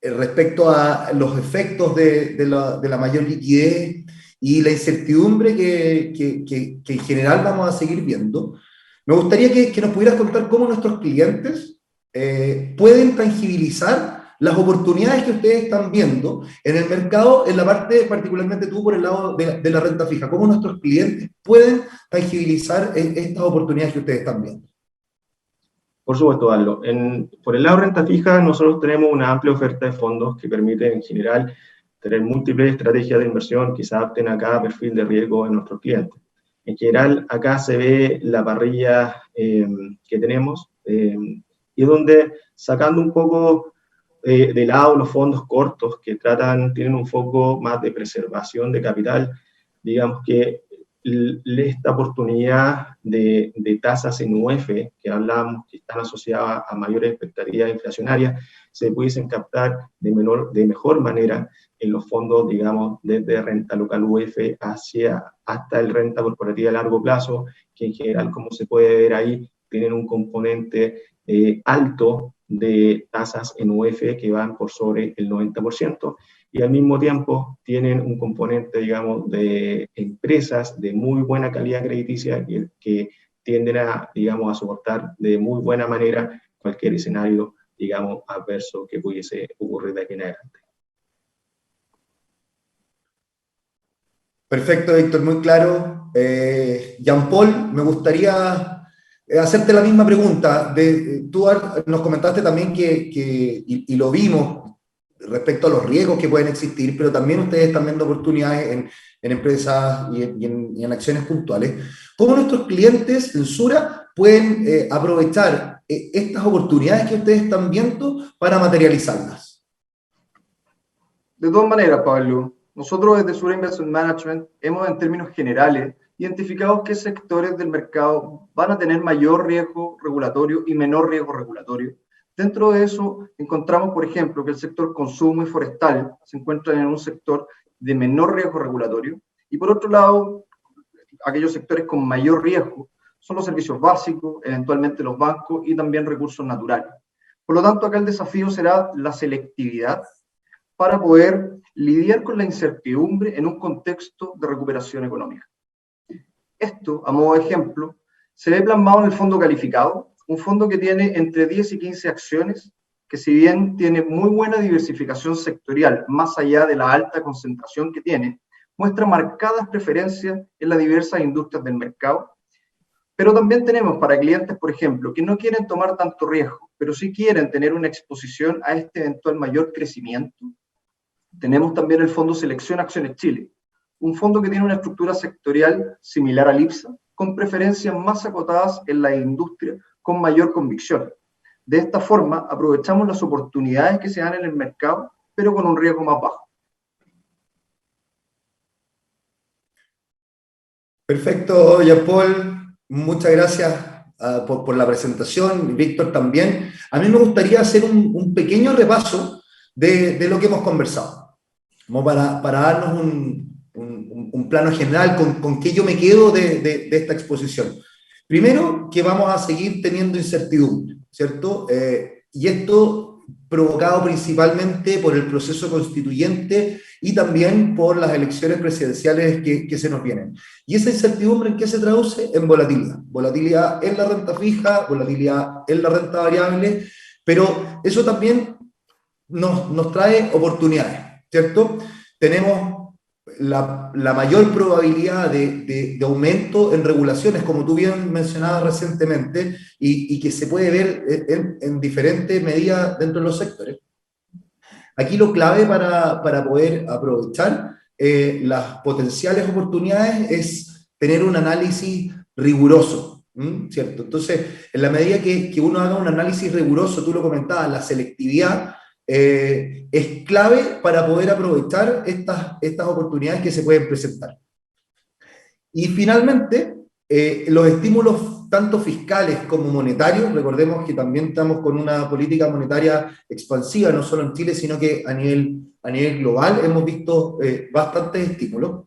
respecto a los efectos de la mayor liquidez y la incertidumbre que en general vamos a seguir viendo, me gustaría que nos pudieras contar cómo nuestros clientes pueden tangibilizar las oportunidades que ustedes están viendo en el mercado, en la parte, particularmente tú, por el lado de la renta fija? ¿Cómo nuestros clientes pueden tangibilizar estas oportunidades que ustedes están viendo? Por supuesto, Aldo. Por el lado de renta fija, nosotros tenemos una amplia oferta de fondos que permite, en general, tener múltiples estrategias de inversión que se adapten a cada perfil de riesgo de nuestros clientes. En general, acá se ve la parrilla que tenemos, y donde, sacando un poco de lado los fondos cortos que tienen un foco más de preservación de capital, digamos que esta oportunidad de tasas en UF, que hablamos que están asociadas a mayores expectativas inflacionarias, se pudiesen captar de mejor manera en los fondos, digamos, desde renta local UF hasta el renta corporativa a largo plazo, que en general, como se puede ver ahí, tienen un componente alto de tasas en UF que van por sobre el 90%, y al mismo tiempo tienen un componente, digamos, de empresas de muy buena calidad crediticia que tienden digamos, a soportar de muy buena manera cualquier escenario, digamos, adverso que pudiese ocurrir de aquí en adelante. Perfecto, Víctor, muy claro. Jean-Paul, me gustaría hacerte la misma pregunta. Tú nos comentaste también y lo vimos, respecto a los riesgos que pueden existir, pero también ustedes están viendo oportunidades en empresas y en acciones puntuales. ¿Cómo nuestros clientes en Sura pueden aprovechar estas oportunidades que ustedes están viendo para materializarlas? De todas maneras, Pablo, nosotros desde Sura Investment Management hemos, en términos generales, identificado qué sectores del mercado van a tener mayor riesgo regulatorio y menor riesgo regulatorio. Dentro de eso encontramos, por ejemplo, que el sector consumo y forestal se encuentran en un sector de menor riesgo regulatorio, y por otro lado, aquellos sectores con mayor riesgo son los servicios básicos, eventualmente los bancos y también recursos naturales. Por lo tanto, acá el desafío será la selectividad para poder lidiar con la incertidumbre en un contexto de recuperación económica. Esto, a modo de ejemplo, se ve plasmado en el fondo calificado, un fondo que tiene entre 10 y 15 acciones, que si bien tiene muy buena diversificación sectorial, más allá de la alta concentración que tiene, muestra marcadas preferencias en las diversas industrias del mercado. Pero también tenemos para clientes, por ejemplo, que no quieren tomar tanto riesgo, pero sí quieren tener una exposición a este eventual mayor crecimiento. Tenemos también el fondo Selección Acciones Chile, un fondo que tiene una estructura sectorial similar al IPSA, con preferencias más acotadas en la industria con mayor convicción. De esta forma, aprovechamos las oportunidades que se dan en el mercado, pero con un riesgo más bajo. Perfecto, Jean-Paul. Muchas gracias por la presentación. Víctor también. A mí me gustaría hacer un pequeño repaso de lo que hemos conversado, como para darnos un plano general con qué yo me quedo de esta exposición. Primero, que vamos a seguir teniendo incertidumbre, ¿cierto? Y esto provocado principalmente por el proceso constituyente y también por las elecciones presidenciales que se nos vienen. ¿Y esa incertidumbre en qué se traduce? En volatilidad. Volatilidad en la renta fija, volatilidad en la renta variable, pero eso también nos trae oportunidades, ¿cierto? Tenemos la mayor probabilidad de aumento en regulaciones, como tú bien mencionabas recientemente, y que se puede ver en diferentes medidas dentro de los sectores. Aquí lo clave para poder aprovechar las potenciales oportunidades es tener un análisis riguroso, ¿cierto? Entonces, en la medida que uno haga un análisis riguroso, tú lo comentabas, la selectividad es clave para poder aprovechar estas oportunidades que se pueden presentar. Y finalmente, los estímulos tanto fiscales como monetarios, recordemos que también estamos con una política monetaria expansiva, no solo en Chile, sino que a nivel global hemos visto bastantes estímulos,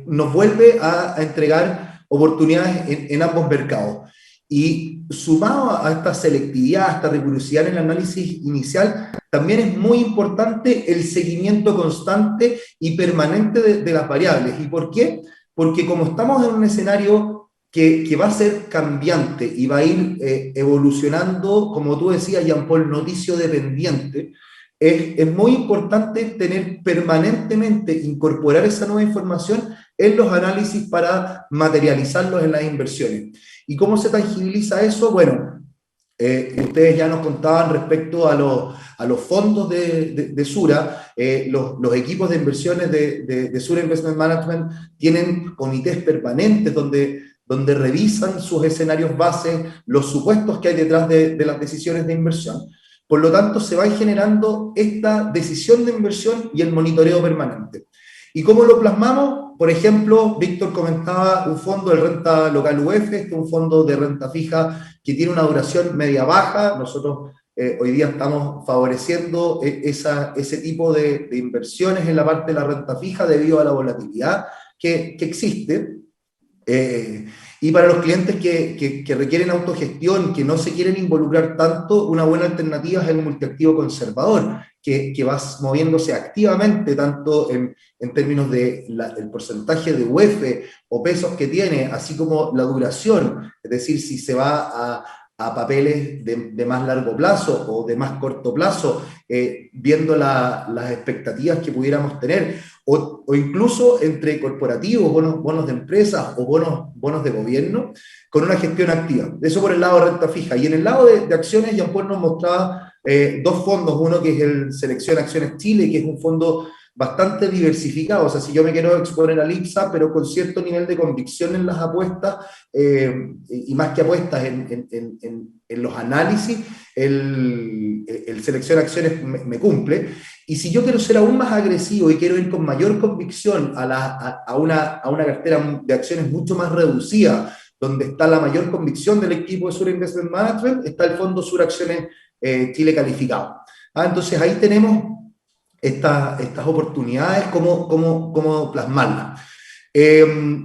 nos vuelve a entregar oportunidades en ambos mercados. Y sumado a esta selectividad, a esta rigurosidad en el análisis inicial, también es muy importante el seguimiento constante y permanente de las variables. ¿Y por qué? Porque como estamos en un escenario que va a ser cambiante y va a ir evolucionando, como tú decías, Jean-Paul, noticio dependiente. Es muy importante tener permanentemente, incorporar esa nueva información en los análisis para materializarlos en las inversiones. ¿Y cómo se tangibiliza eso? Bueno, ustedes ya nos contaban respecto a los fondos de Sura, los equipos de inversiones de Sura Investment Management tienen comités permanentes donde revisan sus escenarios base, los supuestos que hay detrás de las decisiones de inversión. Por lo tanto, se va generando esta decisión de inversión y el monitoreo permanente. ¿Y cómo lo plasmamos? Por ejemplo, Víctor comentaba un fondo de renta local UF, este es un fondo de renta fija que tiene una duración media-baja. Nosotros hoy día estamos favoreciendo ese tipo de inversiones en la parte de la renta fija debido a la volatilidad que existe. Y para los clientes que requieren autogestión, que no se quieren involucrar tanto, una buena alternativa es el multiactivo conservador, que va moviéndose activamente tanto en términos del porcentaje de UF o pesos que tiene, así como la duración, es decir, si se va a papeles de más largo plazo o de más corto plazo, viendo las expectativas que pudiéramos tener, o incluso entre corporativos, bonos de empresas o bonos de gobierno, con una gestión activa. Eso por el lado de renta fija. Y en el lado de acciones, Jean-Paul nos mostraba dos fondos, uno que es el Selección Acciones Chile, que es un fondo bastante diversificado. O sea, si yo me quiero exponer al IPSA, pero con cierto nivel de convicción en las apuestas, y más que apuestas en los análisis, el Selección Acciones me cumple. Y si yo quiero ser aún más agresivo y quiero ir con mayor convicción a una cartera de acciones mucho más reducida, donde está la mayor convicción del equipo de Sura Investment Management, está el fondo Sura Acciones Chile Calificado. Entonces ahí tenemos estas oportunidades, cómo plasmarlas.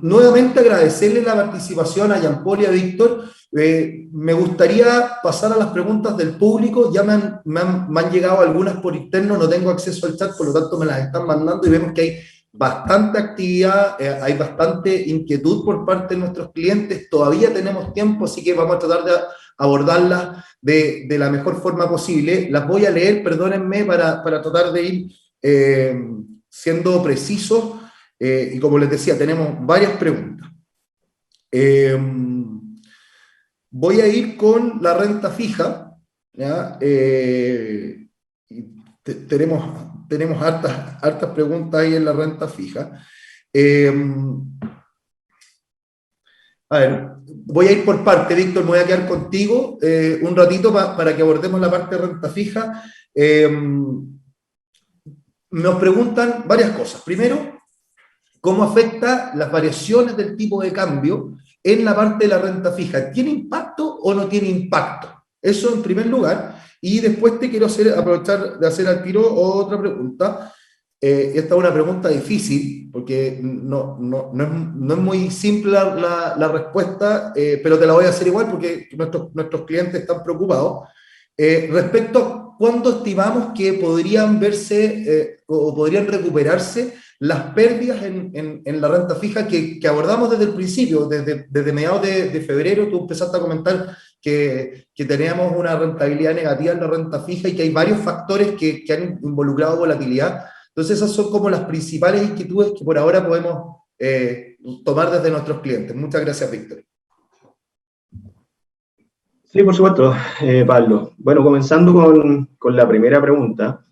Nuevamente agradecerle la participación a Jean-Paul y a Víctor. Me gustaría pasar a las preguntas del público. Ya me han llegado algunas por interno, no tengo acceso al chat, por lo tanto me las están mandando y vemos que hay bastante actividad, hay bastante inquietud por parte de nuestros clientes. Todavía tenemos tiempo, así que vamos a tratar de abordarlas de la mejor forma posible. Las voy a leer, perdónenme, para tratar de ir siendo precisos. Y como les decía, tenemos varias preguntas. Voy a ir con la renta fija. ¿Ya? Tenemos hartas preguntas ahí en la renta fija. A ver, voy a ir por parte, Víctor, me voy a quedar contigo un ratito para que abordemos la parte de renta fija. Nos preguntan varias cosas. Primero, ¿cómo afecta las variaciones del tipo de cambio en la parte de la renta fija? ¿Tiene impacto o no tiene impacto? Eso en primer lugar. Y después te quiero aprovechar de hacer al tiro otra pregunta. Esta es una pregunta difícil, porque no es muy simple la respuesta, pero te la voy a hacer igual porque nuestros clientes están preocupados. Respecto a cuándo estimamos que podrían verse o podrían recuperarse las pérdidas en la renta fija que abordamos desde el principio, desde mediados de febrero. Tú empezaste a comentar que teníamos una rentabilidad negativa en la renta fija y que hay varios factores que han involucrado volatilidad. Entonces esas son como las principales inquietudes que por ahora podemos tomar desde nuestros clientes. Muchas gracias, Víctor. Sí, por supuesto, Pablo. Bueno, comenzando con la primera pregunta,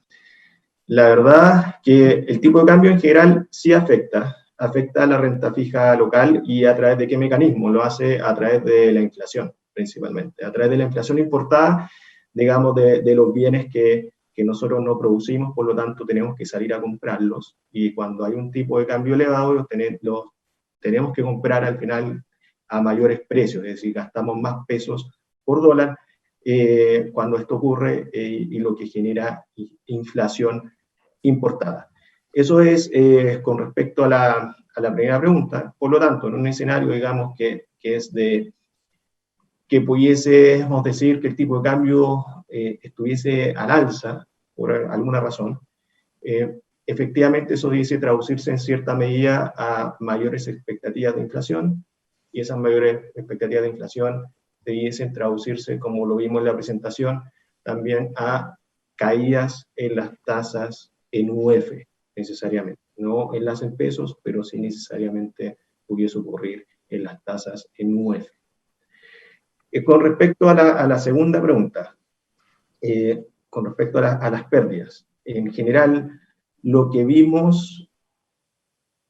la verdad que el tipo de cambio en general sí afecta a la renta fija local. ¿Y a través de qué mecanismo? Lo hace a través de la inflación, principalmente, a través de la inflación importada, digamos, de los bienes que nosotros no producimos, por lo tanto tenemos que salir a comprarlos, y cuando hay un tipo de cambio elevado los tenemos que comprar al final a mayores precios, es decir, gastamos más pesos por dólar cuando esto ocurre, y lo que genera inflación importada. Eso es con respecto a la primera pregunta. Por lo tanto, en un escenario, digamos, que es que pudiésemos decir que el tipo de cambio estuviese al alza, por alguna razón, efectivamente eso dice traducirse en cierta medida a mayores expectativas de inflación, y esas mayores expectativas de inflación debiesen traducirse, como lo vimos en la presentación, también a caídas en las tasas en UF, necesariamente. No en las en pesos, pero sí necesariamente pudiese ocurrir en las tasas en UF. Con respecto a la segunda pregunta, con respecto a las pérdidas, en general, lo que vimos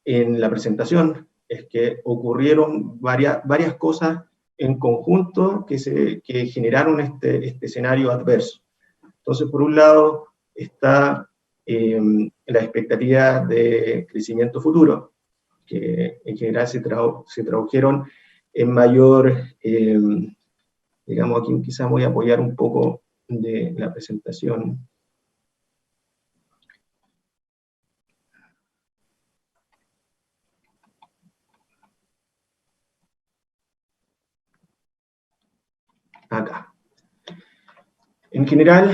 en la presentación es que ocurrieron varias cosas en conjunto que generaron este escenario adverso. Entonces, por un lado, está la expectativa de crecimiento futuro, que en general se tradujeron en mayor, digamos, aquí quizás voy a apoyar un poco de la presentación. Acá. En general,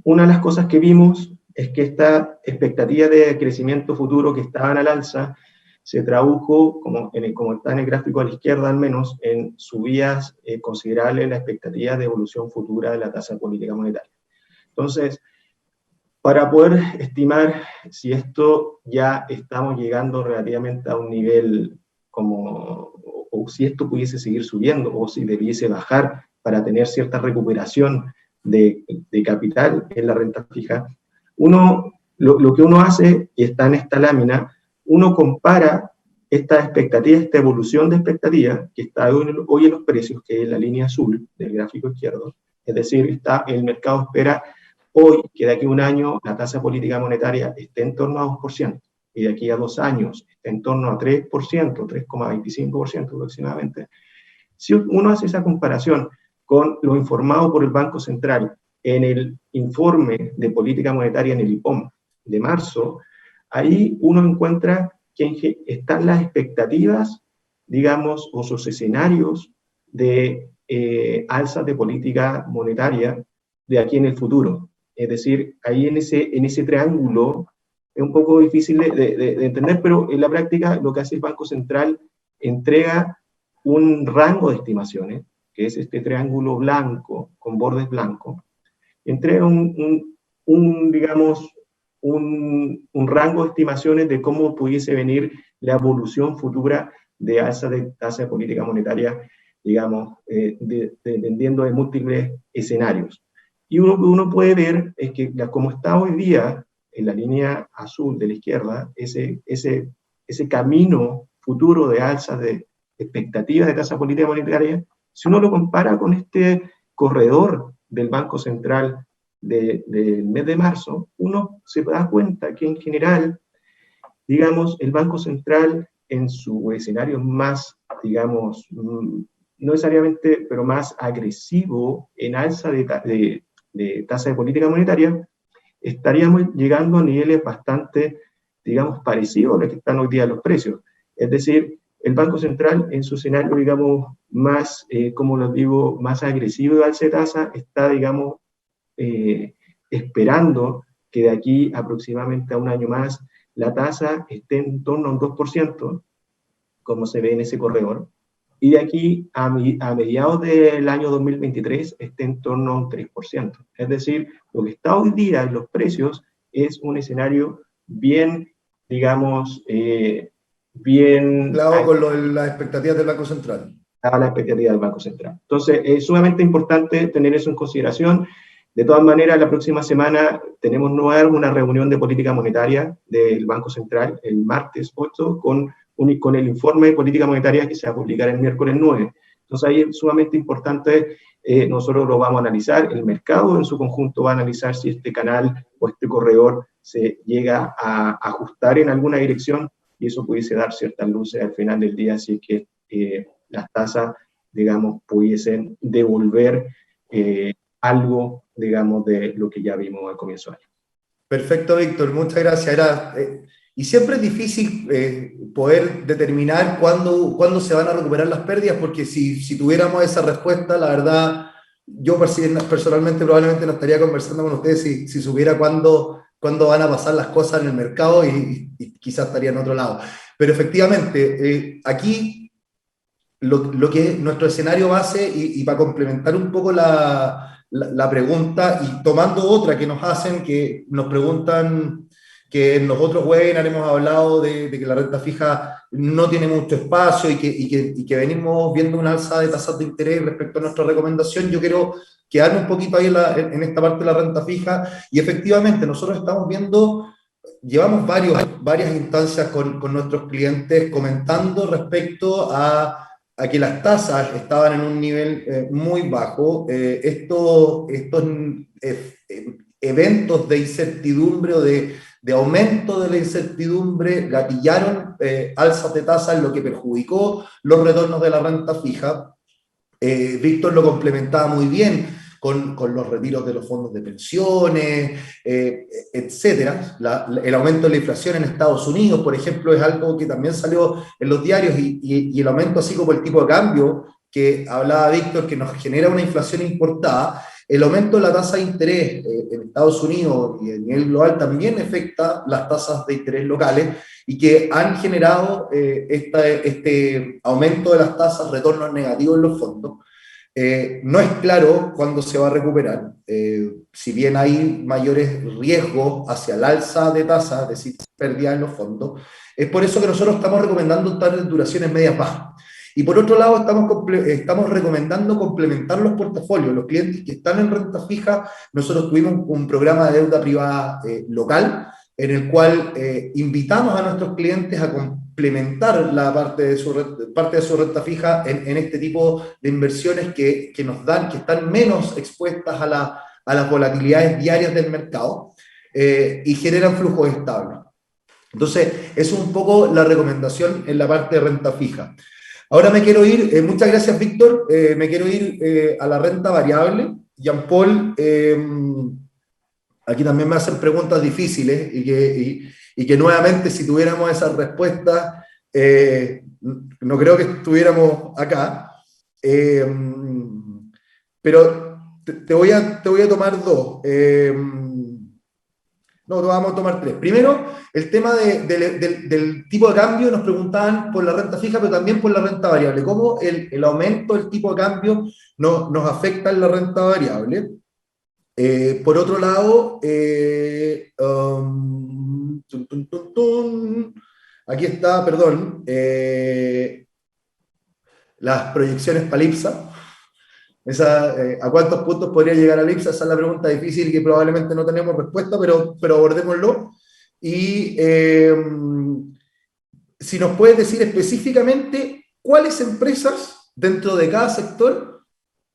una de las cosas que vimos es que esta expectativa de crecimiento futuro que estaban al alza se tradujo, como está en el gráfico a la izquierda al menos, en subidas considerables en la expectativa de evolución futura de la tasa política monetaria. Entonces, para poder estimar si esto ya estamos llegando relativamente a un nivel o si esto pudiese seguir subiendo, o si debiese bajar para tener cierta recuperación de capital en la renta fija, lo que uno hace, y está en esta lámina, uno compara esta expectativa, esta evolución de expectativa que está hoy en los precios, que es la línea azul del gráfico izquierdo, es decir, el mercado espera hoy que de aquí a un año la tasa política monetaria esté en torno a 2%, y de aquí a 2 años esté en torno a 3%, 3,25% aproximadamente. Si uno hace esa comparación con lo informado por el Banco Central en el informe de política monetaria en el IPOM de marzo, ahí uno encuentra que están las expectativas, digamos, o sus escenarios de alzas de política monetaria de aquí en el futuro. Es decir, ahí en ese triángulo es un poco difícil de entender, pero en la práctica lo que hace el Banco Central entrega un rango de estimaciones, que es este triángulo blanco con bordes blancos, entrega digamos, un rango de estimaciones de cómo pudiese venir la evolución futura de alza de tasa de política monetaria, digamos, dependiendo de múltiples escenarios. Y uno puede ver es que como está hoy día en la línea azul de la izquierda, ese camino futuro de alza de expectativas de tasa política monetaria, si uno lo compara con este corredor del Banco Central del mes de marzo, uno se da cuenta que en general, digamos, el Banco Central en su escenario más, digamos, no necesariamente, pero más agresivo en alza de tasa de política monetaria, estaríamos llegando a niveles bastante, digamos, parecidos a los que están hoy día los precios. Es decir, el Banco Central en su escenario, digamos, más, como les digo, más agresivo de alza de tasa, está, digamos, esperando que de aquí aproximadamente a un año más la tasa esté en torno a un 2%, como se ve en ese corredor, y de aquí a mediados del año 2023 esté en torno a un 3%. Es decir, lo que está hoy día en los precios es un escenario bien, digamos, bien... Claro, con las expectativas del Banco Central. A la expectativa del Banco Central. Entonces, es sumamente importante tener eso en consideración. De todas maneras, la próxima semana tenemos una reunión de política monetaria del Banco Central, el martes 8, con el informe de política monetaria que se va a publicar el miércoles 9. Entonces, ahí es sumamente importante, nosotros lo vamos a analizar, el mercado en su conjunto va a analizar si este canal o este corredor se llega a ajustar en alguna dirección, y eso pudiese dar ciertas luces al final del día, si es que las tasas, digamos, pudiesen devolver algo, digamos, de lo que ya vimos al comienzo del año. Perfecto, Víctor, muchas gracias. Y siempre es difícil poder determinar cuándo se van a recuperar las pérdidas, porque si tuviéramos esa respuesta, la verdad, yo personalmente probablemente no estaría conversando con ustedes si supiera cuándo van a pasar las cosas en el mercado y quizás estaría en otro lado. Pero efectivamente, aquí lo que es nuestro escenario base y para complementar un poco la pregunta y tomando otra que nos hacen, que nos preguntan que en los otros webinars hemos hablado de que la renta fija no tiene mucho espacio y que venimos viendo una alza de tasas de interés respecto a nuestra recomendación. Yo quiero quedarme un poquito ahí en esta parte de la renta fija y efectivamente nosotros estamos viendo, llevamos varias instancias con nuestros clientes comentando respecto a que las tasas estaban en un nivel muy bajo. Estos eventos de incertidumbre o de aumento de la incertidumbre gatillaron alzas de tasas, lo que perjudicó los retornos de la renta fija. Víctor lo complementaba muy bien con los retiros de los fondos de pensiones, etcétera. El aumento de la inflación en Estados Unidos, por ejemplo, es algo que también salió en los diarios y el aumento así como el tipo de cambio que hablaba Víctor, que nos genera una inflación importada. El aumento de la tasa de interés en Estados Unidos y a nivel global también afecta las tasas de interés locales y que han generado este aumento de las tasas, retornos negativos en los fondos. No es claro cuándo se va a recuperar. Si bien hay mayores riesgos hacia el alza de tasas, es decir, pérdida en los fondos, es por eso que nosotros estamos recomendando duraciones medias bajas. Y por otro lado, estamos recomendando complementar los portafolios. Los clientes que están en renta fija, nosotros tuvimos un programa de deuda privada local, en el cual invitamos a nuestros clientes a complementar la parte de su renta fija en este tipo de inversiones que están menos expuestas a las volatilidades diarias del mercado y generan flujos estables. Entonces, eso es un poco la recomendación en la parte de renta fija. Ahora me quiero ir, muchas gracias Víctor, me quiero ir a la renta variable. Jean-Paul, aquí también me hacen preguntas difíciles y que nuevamente si tuviéramos esas respuestas, no creo que estuviéramos acá. Pero te voy a tomar dos. No, vamos a tomar tres. Primero, el tema del tipo de cambio, nos preguntaban por la renta fija, pero también por la renta variable. ¿Cómo el aumento del tipo de cambio nos afecta en la renta variable? Por otro lado, aquí está, perdón, las proyecciones para IPSA. ¿A cuántos puntos podría llegar a IPSA? Esa es la pregunta difícil que probablemente no tenemos respuesta, pero abordémoslo. Y si nos puedes decir específicamente cuáles empresas dentro de cada sector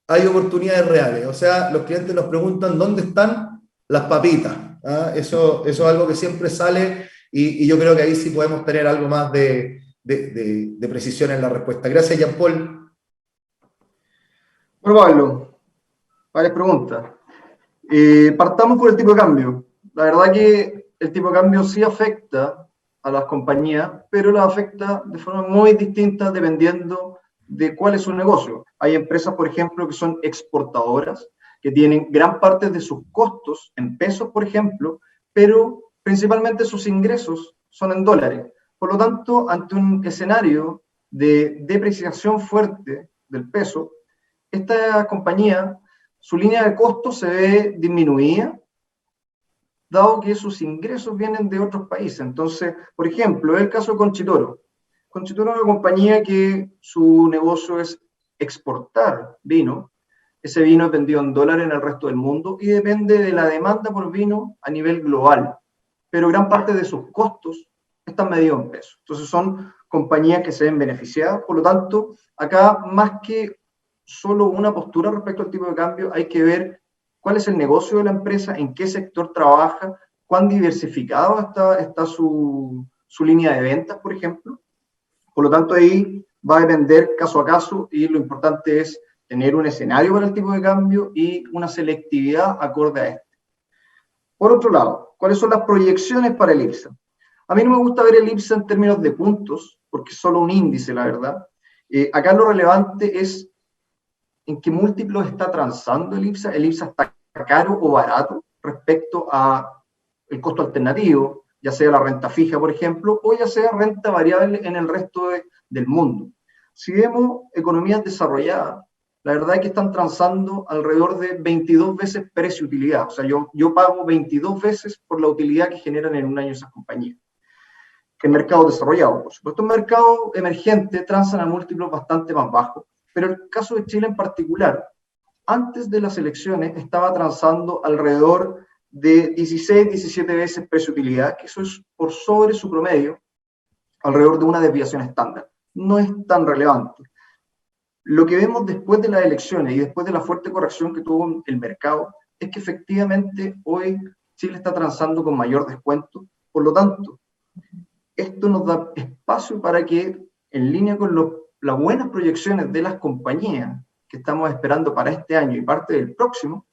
hay oportunidades reales. O sea, los clientes nos preguntan dónde están las papitas. ¿Ah? Eso es algo que siempre sale y yo creo que ahí sí podemos tener algo más de precisión en la respuesta. Gracias, Jean-Paul. Bueno, Pablo, varias preguntas. Partamos por el tipo de cambio. La verdad que el tipo de cambio sí afecta a las compañías, pero las afecta de forma muy distinta dependiendo de cuál es su negocio. Hay empresas, por ejemplo, que son exportadoras, que tienen gran parte de sus costos en pesos, por ejemplo, pero principalmente sus ingresos son en dólares. Por lo tanto, ante un escenario de depreciación fuerte del peso, esta compañía, su línea de costos se ve disminuida, dado que sus ingresos vienen de otros países. Entonces, por ejemplo, el caso de Conchitoro. Conchitoro es una compañía que su negocio es exportar vino. Ese vino es vendido en dólares en el resto del mundo y depende de la demanda por vino a nivel global. Pero gran parte de sus costos están medidos en pesos. Entonces son compañías que se ven beneficiadas. Por lo tanto, acá más que solo una postura respecto al tipo de cambio, hay que ver cuál es el negocio de la empresa, en qué sector trabaja, cuán diversificado está su línea de ventas, por ejemplo. Por lo tanto, ahí va a depender caso a caso y lo importante es tener un escenario para el tipo de cambio y una selectividad acorde a este. Por otro lado, ¿cuáles son las proyecciones para el IPSA? A mí no me gusta ver el IPSA en términos de puntos, porque es solo un índice, la verdad. Acá lo relevante es en qué múltiplos está transando el IPSA. El IPSA está caro o barato respecto a el costo alternativo, ya sea la renta fija, por ejemplo, o ya sea renta variable en el resto del mundo. Si vemos economías desarrolladas, la verdad es que están transando alrededor de 22 veces precio-utilidad. O sea, yo pago 22 veces por la utilidad que generan en un año esas compañías. En mercados desarrollados, por supuesto. En mercados emergentes transan a múltiplos bastante más bajos. Pero el caso de Chile en particular, antes de las elecciones estaba transando alrededor de 16, 17 veces precio-utilidad, que eso es por sobre su promedio, alrededor de una desviación estándar. No es tan relevante. Lo que vemos después de las elecciones y después de la fuerte corrección que tuvo el mercado es que efectivamente hoy Chile está transando con mayor descuento. Por lo tanto, esto nos da espacio para que, en línea con las buenas proyecciones de las compañías que estamos esperando para este año y parte del próximo,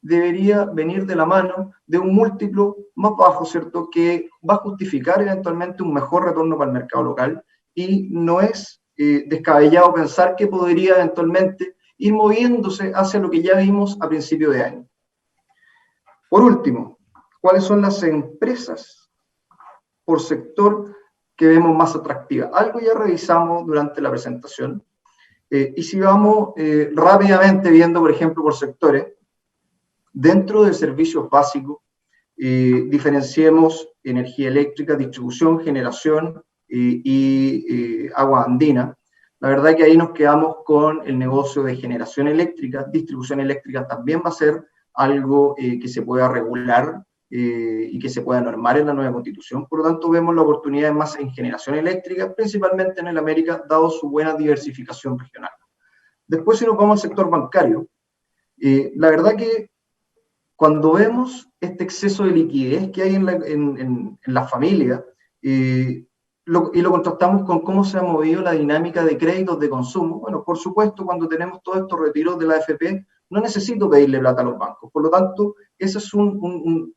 debería venir de la mano de un múltiplo más bajo, ¿cierto?, que va a justificar eventualmente un mejor retorno para el mercado local, y no es descabellado pensar que podría eventualmente ir moviéndose hacia lo que ya vimos a principio de año. Por último, ¿cuáles son las empresas por sector que vemos más atractivas? Algo ya revisamos durante la presentación, y si vamos rápidamente viendo, por ejemplo, por sectores, dentro de servicios básicos, diferenciemos energía eléctrica, distribución, generación y agua andina. La verdad que ahí nos quedamos con el negocio de generación eléctrica. Distribución eléctrica también va a ser algo que se pueda regular y que se pueda normar en la nueva Constitución. Por lo tanto, vemos la oportunidad más en generación eléctrica, principalmente en el América, dado su buena diversificación regional. Después, si nos vamos al sector bancario, la verdad que cuando vemos este exceso de liquidez que hay en la familia, y lo contrastamos con cómo se ha movido la dinámica de créditos de consumo, bueno, por supuesto, cuando tenemos todos estos retiros de la AFP, no necesito pedirle plata a los bancos. Por lo tanto, ese es un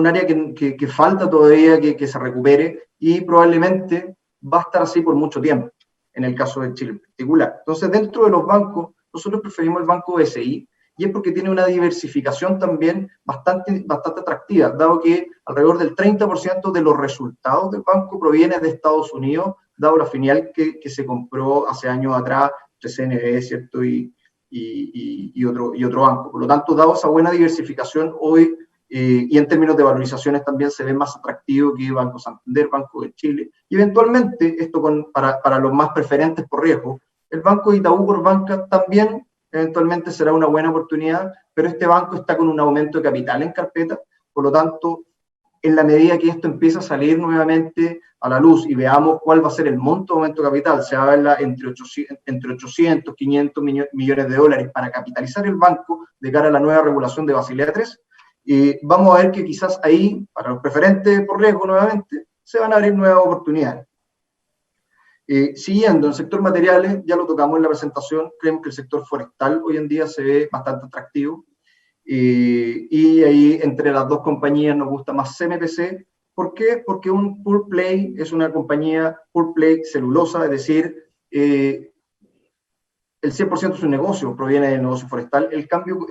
área que falta todavía que se recupere, y probablemente va a estar así por mucho tiempo, en el caso de Chile en particular. Entonces, dentro de los bancos, nosotros preferimos el Banco BCI, y es porque tiene una diversificación también bastante atractiva, dado que alrededor del 30% de los resultados del banco proviene de Estados Unidos, dado la filial que se compró hace años atrás, CNB, ¿cierto?, y otro banco. Por lo tanto, dado esa buena diversificación, hoy, y en términos de valorizaciones también se ve más atractivo que Banco Santander, Banco de Chile, y eventualmente, esto para los más preferentes por riesgo, el Banco de Itaú por banca también eventualmente será una buena oportunidad, pero este banco está con un aumento de capital en carpeta. Por lo tanto, en la medida que esto empieza a salir nuevamente a la luz y veamos cuál va a ser el monto de aumento de capital, se habla entre 800, 500 millones de dólares para capitalizar el banco de cara a la nueva regulación de Basilea III, vamos a ver que quizás ahí, para los preferentes por riesgo nuevamente, se van a abrir nuevas oportunidades. Siguiendo, en el sector materiales, ya lo tocamos en la presentación, creemos que el sector forestal hoy en día se ve bastante atractivo, y ahí entre las dos compañías nos gusta más CMPC. ¿Por qué? Porque un Pure Play es una compañía Pure Play celulosa, es decir, el 100% de su negocio proviene del negocio forestal. En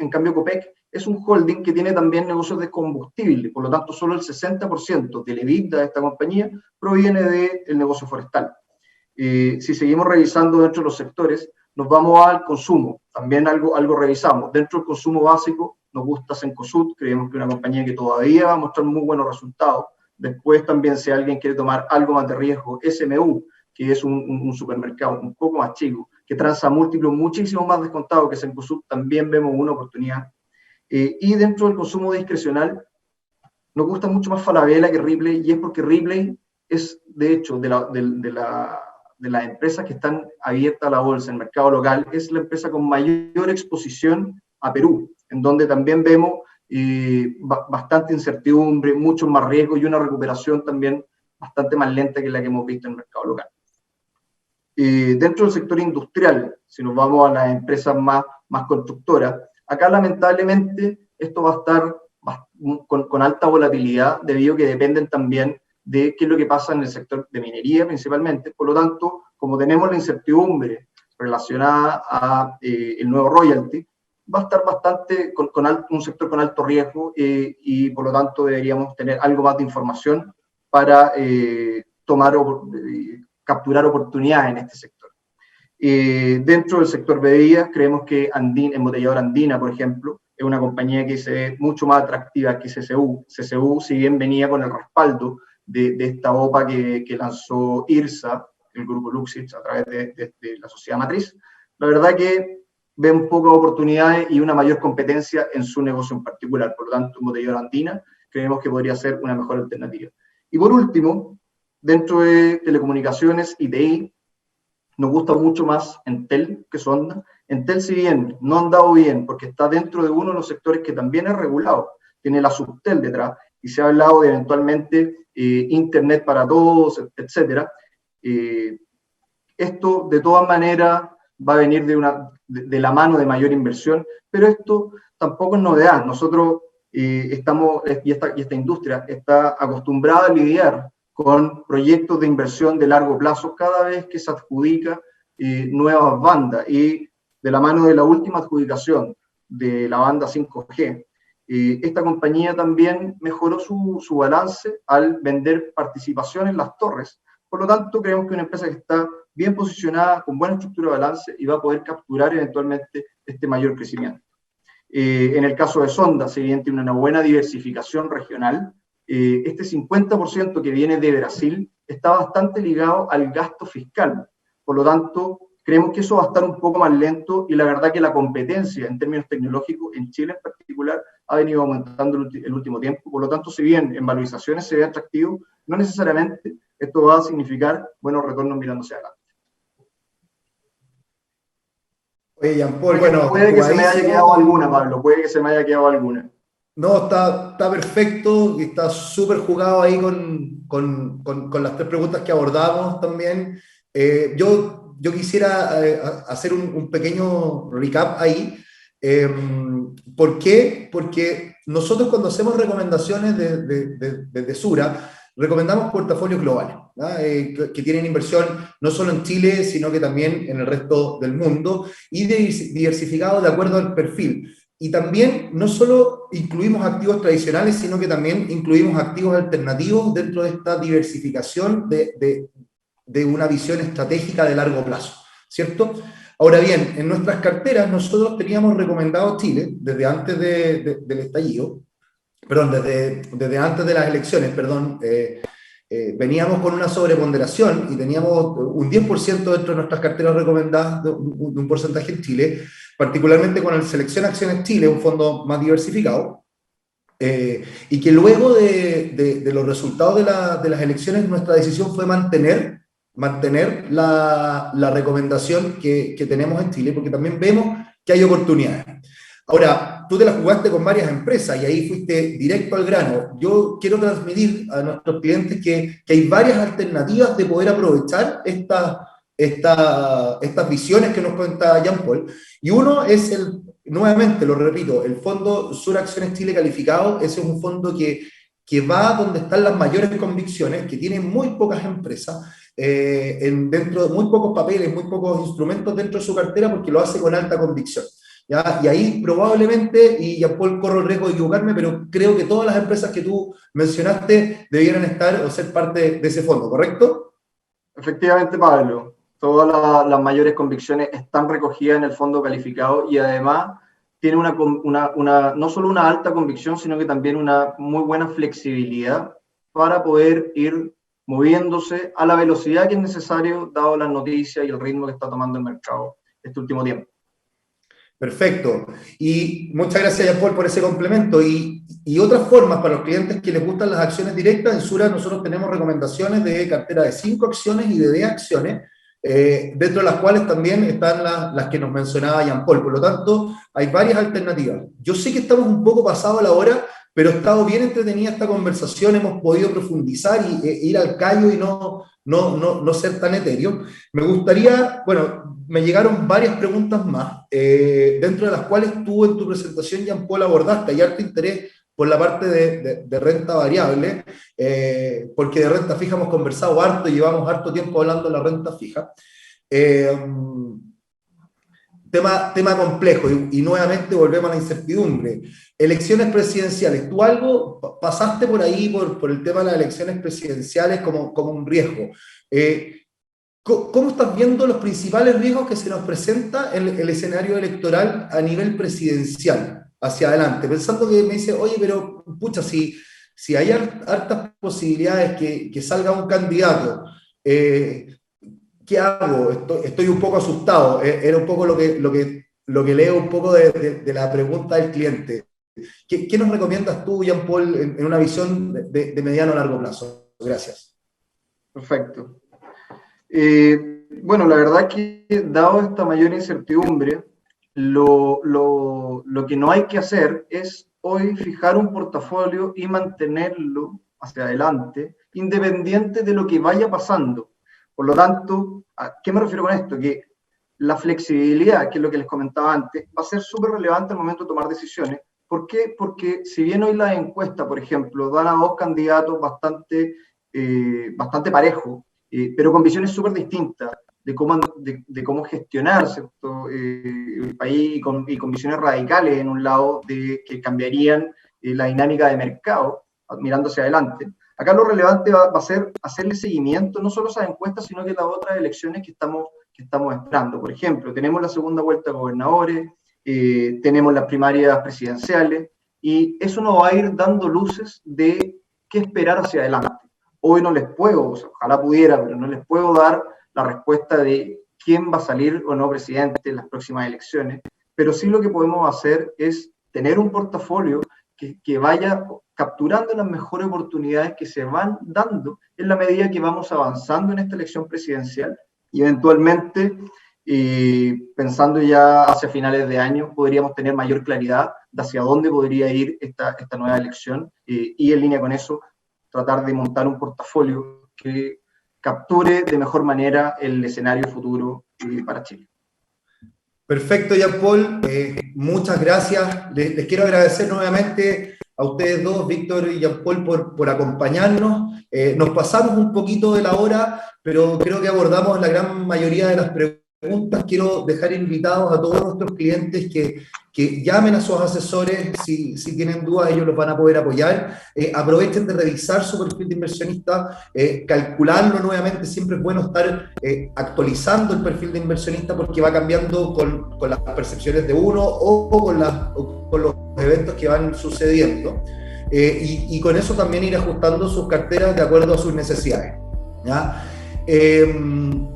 cambio, Copec es un holding que tiene también negocios de combustible, por lo tanto solo el 60% del EBITDA de esta compañía proviene del negocio forestal. Si seguimos revisando dentro de los sectores, nos vamos al consumo, también algo revisamos. Dentro del consumo básico, nos gusta Cencosud, creemos que es una compañía que todavía va a mostrar muy buenos resultados. Después también, si alguien quiere tomar algo más de riesgo, SMU, que es un supermercado un poco más chico, que transa múltiplos muchísimo más descontados que Cencosud, también vemos una oportunidad. Y dentro del consumo discrecional, nos gusta mucho más Falabella que Ripley, y es porque Ripley es, de hecho, de las empresas que están abiertas a la bolsa en el mercado local, es la empresa con mayor exposición a Perú, en donde también vemos bastante incertidumbre, mucho más riesgo y una recuperación también bastante más lenta que la que hemos visto en el mercado local. Dentro del sector industrial, si nos vamos a las empresas más constructoras, acá lamentablemente esto va a estar con alta volatilidad, debido a que dependen también de qué es lo que pasa en el sector de minería principalmente. Por lo tanto, como tenemos la incertidumbre relacionada a el nuevo royalty, va a estar bastante con un sector con alto riesgo, y por lo tanto deberíamos tener algo más de información para capturar oportunidades en este sector. Dentro del sector bebidas, creemos que Embotelladora Andina, por ejemplo, es una compañía que se ve mucho más atractiva que CCU. CCU, si bien venía con el respaldo de esta OPA que lanzó IRSA, el grupo Luxich, a través de la sociedad matriz, la verdad que ve un poco de oportunidades y una mayor competencia en su negocio en particular. Por lo tanto, Embotelladora Andina creemos que podría ser una mejor alternativa. Y por último, dentro de telecomunicaciones y TI, nos gusta mucho más Entel que Sonda. Entel, si bien no ha andado bien, porque está dentro de uno de los sectores que también es regulado, tiene la Subtel detrás, y se ha hablado de eventualmente Internet para todos, etcétera. Esto, de todas maneras, va a venir de la mano de mayor inversión, pero esto tampoco es novedad. Nosotros estamos, y esta industria está acostumbrada a lidiar con proyectos de inversión de largo plazo cada vez que se adjudica nuevas bandas. Y de la mano de la última adjudicación de la banda 5G, esta compañía también mejoró su balance al vender participación en las torres. Por lo tanto, creemos que es una empresa que está bien posicionada, con buena estructura de balance y va a poder capturar eventualmente este mayor crecimiento. En el caso de Sonda, si bien tiene una buena diversificación regional, este 50% que viene de Brasil está bastante ligado al gasto fiscal. Por lo tanto, creemos que eso va a estar un poco más lento y la verdad que la competencia en términos tecnológicos en Chile en particular ha venido aumentando el último tiempo. Por lo tanto, si bien en valorizaciones se ve atractivo, no necesariamente esto va a significar buenos retornos mirándose adelante. Oye, Jean-Paul, bueno, puede que se me haya quedado alguna, Pablo, puede que se me haya quedado alguna. No, está perfecto, y está súper jugado ahí con las tres preguntas que abordamos también. Yo quisiera hacer un pequeño recap ahí. ¿Por qué? Porque nosotros cuando hacemos recomendaciones desde Sura, recomendamos portafolios globales, ¿no? Que tienen inversión no solo en Chile, sino que también en el resto del mundo, y diversificados de acuerdo al perfil. Y también no solo incluimos activos tradicionales, sino que también incluimos activos alternativos dentro de esta diversificación de una visión estratégica de largo plazo, ¿cierto? Ahora bien, en nuestras carteras nosotros teníamos recomendado Chile desde antes del estallido, perdón, desde antes de las elecciones, perdón, veníamos con una sobreponderación y teníamos un 10% dentro de nuestras carteras recomendadas de un porcentaje en Chile, particularmente con el Selección Acciones Chile, un fondo más diversificado, y que luego de los resultados de las elecciones nuestra decisión fue mantener la recomendación que tenemos en Chile, porque también vemos que hay oportunidades. Ahora, tú te la jugaste con varias empresas y ahí fuiste directo al grano. Yo quiero transmitir a nuestros clientes que hay varias alternativas de poder aprovechar estas visiones que nos cuenta Jean-Paul. Y uno es nuevamente lo repito, el fondo Sura Acciones Chile Calificado. Ese es un fondo que va donde están las mayores convicciones, que tiene muy pocas empresas, dentro de muy pocos papeles, muy pocos instrumentos dentro de su cartera, porque lo hace con alta convicción. ¿Ya? Y ahí probablemente, y Jean-Paul, corro el riesgo de equivocarme, pero creo que todas las empresas que tú mencionaste debieran estar o ser parte de ese fondo, ¿correcto? Efectivamente, Pablo. Todas las mayores convicciones están recogidas en el fondo calificado y además tiene no solo una alta convicción, sino que también una muy buena flexibilidad para poder ir moviéndose a la velocidad que es necesario, dado las noticias y el ritmo que está tomando el mercado este último tiempo. Perfecto. Y muchas gracias, Jean-Paul, por ese complemento. Y otras formas para los clientes que les gustan las acciones directas, en Sura nosotros tenemos recomendaciones de cartera de 5 acciones y de 10 acciones, dentro de las cuales también están las que nos mencionaba Jean-Paul. Por lo tanto, hay varias alternativas. Yo sé que estamos un poco pasados a la hora, pero ha estado bien entretenida esta conversación, hemos podido profundizar y ir al callo y no ser tan etéreo. Me gustaría, bueno, me llegaron varias preguntas más, dentro de las cuales tú en tu presentación, Jean-Paul, abordaste. Hay harto interés por la parte de renta variable, porque de renta fija hemos conversado harto y llevamos harto tiempo hablando de la renta fija. Tema complejo y nuevamente volvemos a la incertidumbre. Elecciones presidenciales. ¿Tú algo pasaste por ahí por el tema de las elecciones presidenciales como un riesgo? ¿cómo estás viendo los principales riesgos que se nos presenta en el escenario electoral a nivel presidencial hacia adelante? Pensando que me dice, oye, pero pucha, si hay hartas posibilidades que salga un candidato, ¿qué hago? Estoy un poco asustado. Era un poco lo que leo un poco de la pregunta del cliente. ¿Qué nos recomiendas tú, Jean Paul, en una visión de mediano a largo plazo? Gracias. Perfecto. Bueno, la verdad que dado esta mayor incertidumbre, lo que no hay que hacer es hoy fijar un portafolio y mantenerlo hacia adelante, independiente de lo que vaya pasando. Por lo tanto, ¿a qué me refiero con esto? Que la flexibilidad, que es lo que les comentaba antes, va a ser súper relevante al momento de tomar decisiones. ¿Por qué? Porque si bien hoy las encuestas, por ejemplo, dan a dos candidatos bastante parejos, pero con visiones súper distintas de cómo gestionar, ¿cierto? El país y con visiones radicales en un lado que cambiarían la dinámica de mercado, mirando hacia adelante. Acá lo relevante va a ser hacerle seguimiento no solo a esas encuestas, sino que a las otras elecciones que estamos esperando. Por ejemplo, tenemos la segunda vuelta de gobernadores, tenemos las primarias presidenciales, y eso nos va a ir dando luces de qué esperar hacia adelante. Hoy no les puedo, o sea, ojalá pudiera, pero no les puedo dar la respuesta de quién va a salir o no presidente en las próximas elecciones, pero sí lo que podemos hacer es tener un portafolio que vaya capturando las mejores oportunidades que se van dando en la medida que vamos avanzando en esta elección presidencial y eventualmente, pensando ya hacia finales de año, podríamos tener mayor claridad de hacia dónde podría ir esta nueva elección y en línea con eso tratar de montar un portafolio que capture de mejor manera el escenario futuro para Chile. Perfecto, Jean Paul. Muchas gracias. Les quiero agradecer nuevamente a ustedes dos, Víctor y Jean Paul, por acompañarnos. Nos pasamos un poquito de la hora, pero creo que abordamos la gran mayoría de las preguntas. Quiero dejar invitados a todos nuestros clientes que llamen a sus asesores. Si tienen dudas, ellos los van a poder apoyar. Aprovechen de revisar su perfil de inversionista, calcularlo nuevamente. Siempre es bueno estar actualizando el perfil de inversionista porque va cambiando con las percepciones de uno o con los eventos que van sucediendo. Y con eso también ir ajustando sus carteras de acuerdo a sus necesidades, ¿ya?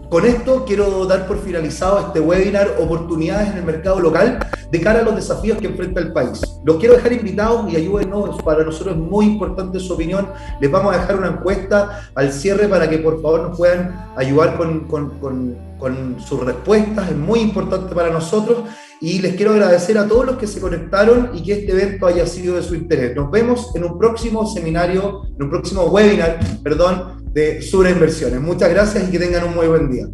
Con esto quiero dar por finalizado este webinar Oportunidades en el mercado local de cara a los desafíos que enfrenta el país. Los quiero dejar invitados y ayúdennos, para nosotros es muy importante su opinión. Les vamos a dejar una encuesta al cierre para que por favor nos puedan ayudar con sus respuestas, es muy importante para nosotros. Y les quiero agradecer a todos los que se conectaron y que este evento haya sido de su interés. Nos vemos en un próximo webinar, de Sura Inversiones. Muchas gracias y que tengan un muy buen día.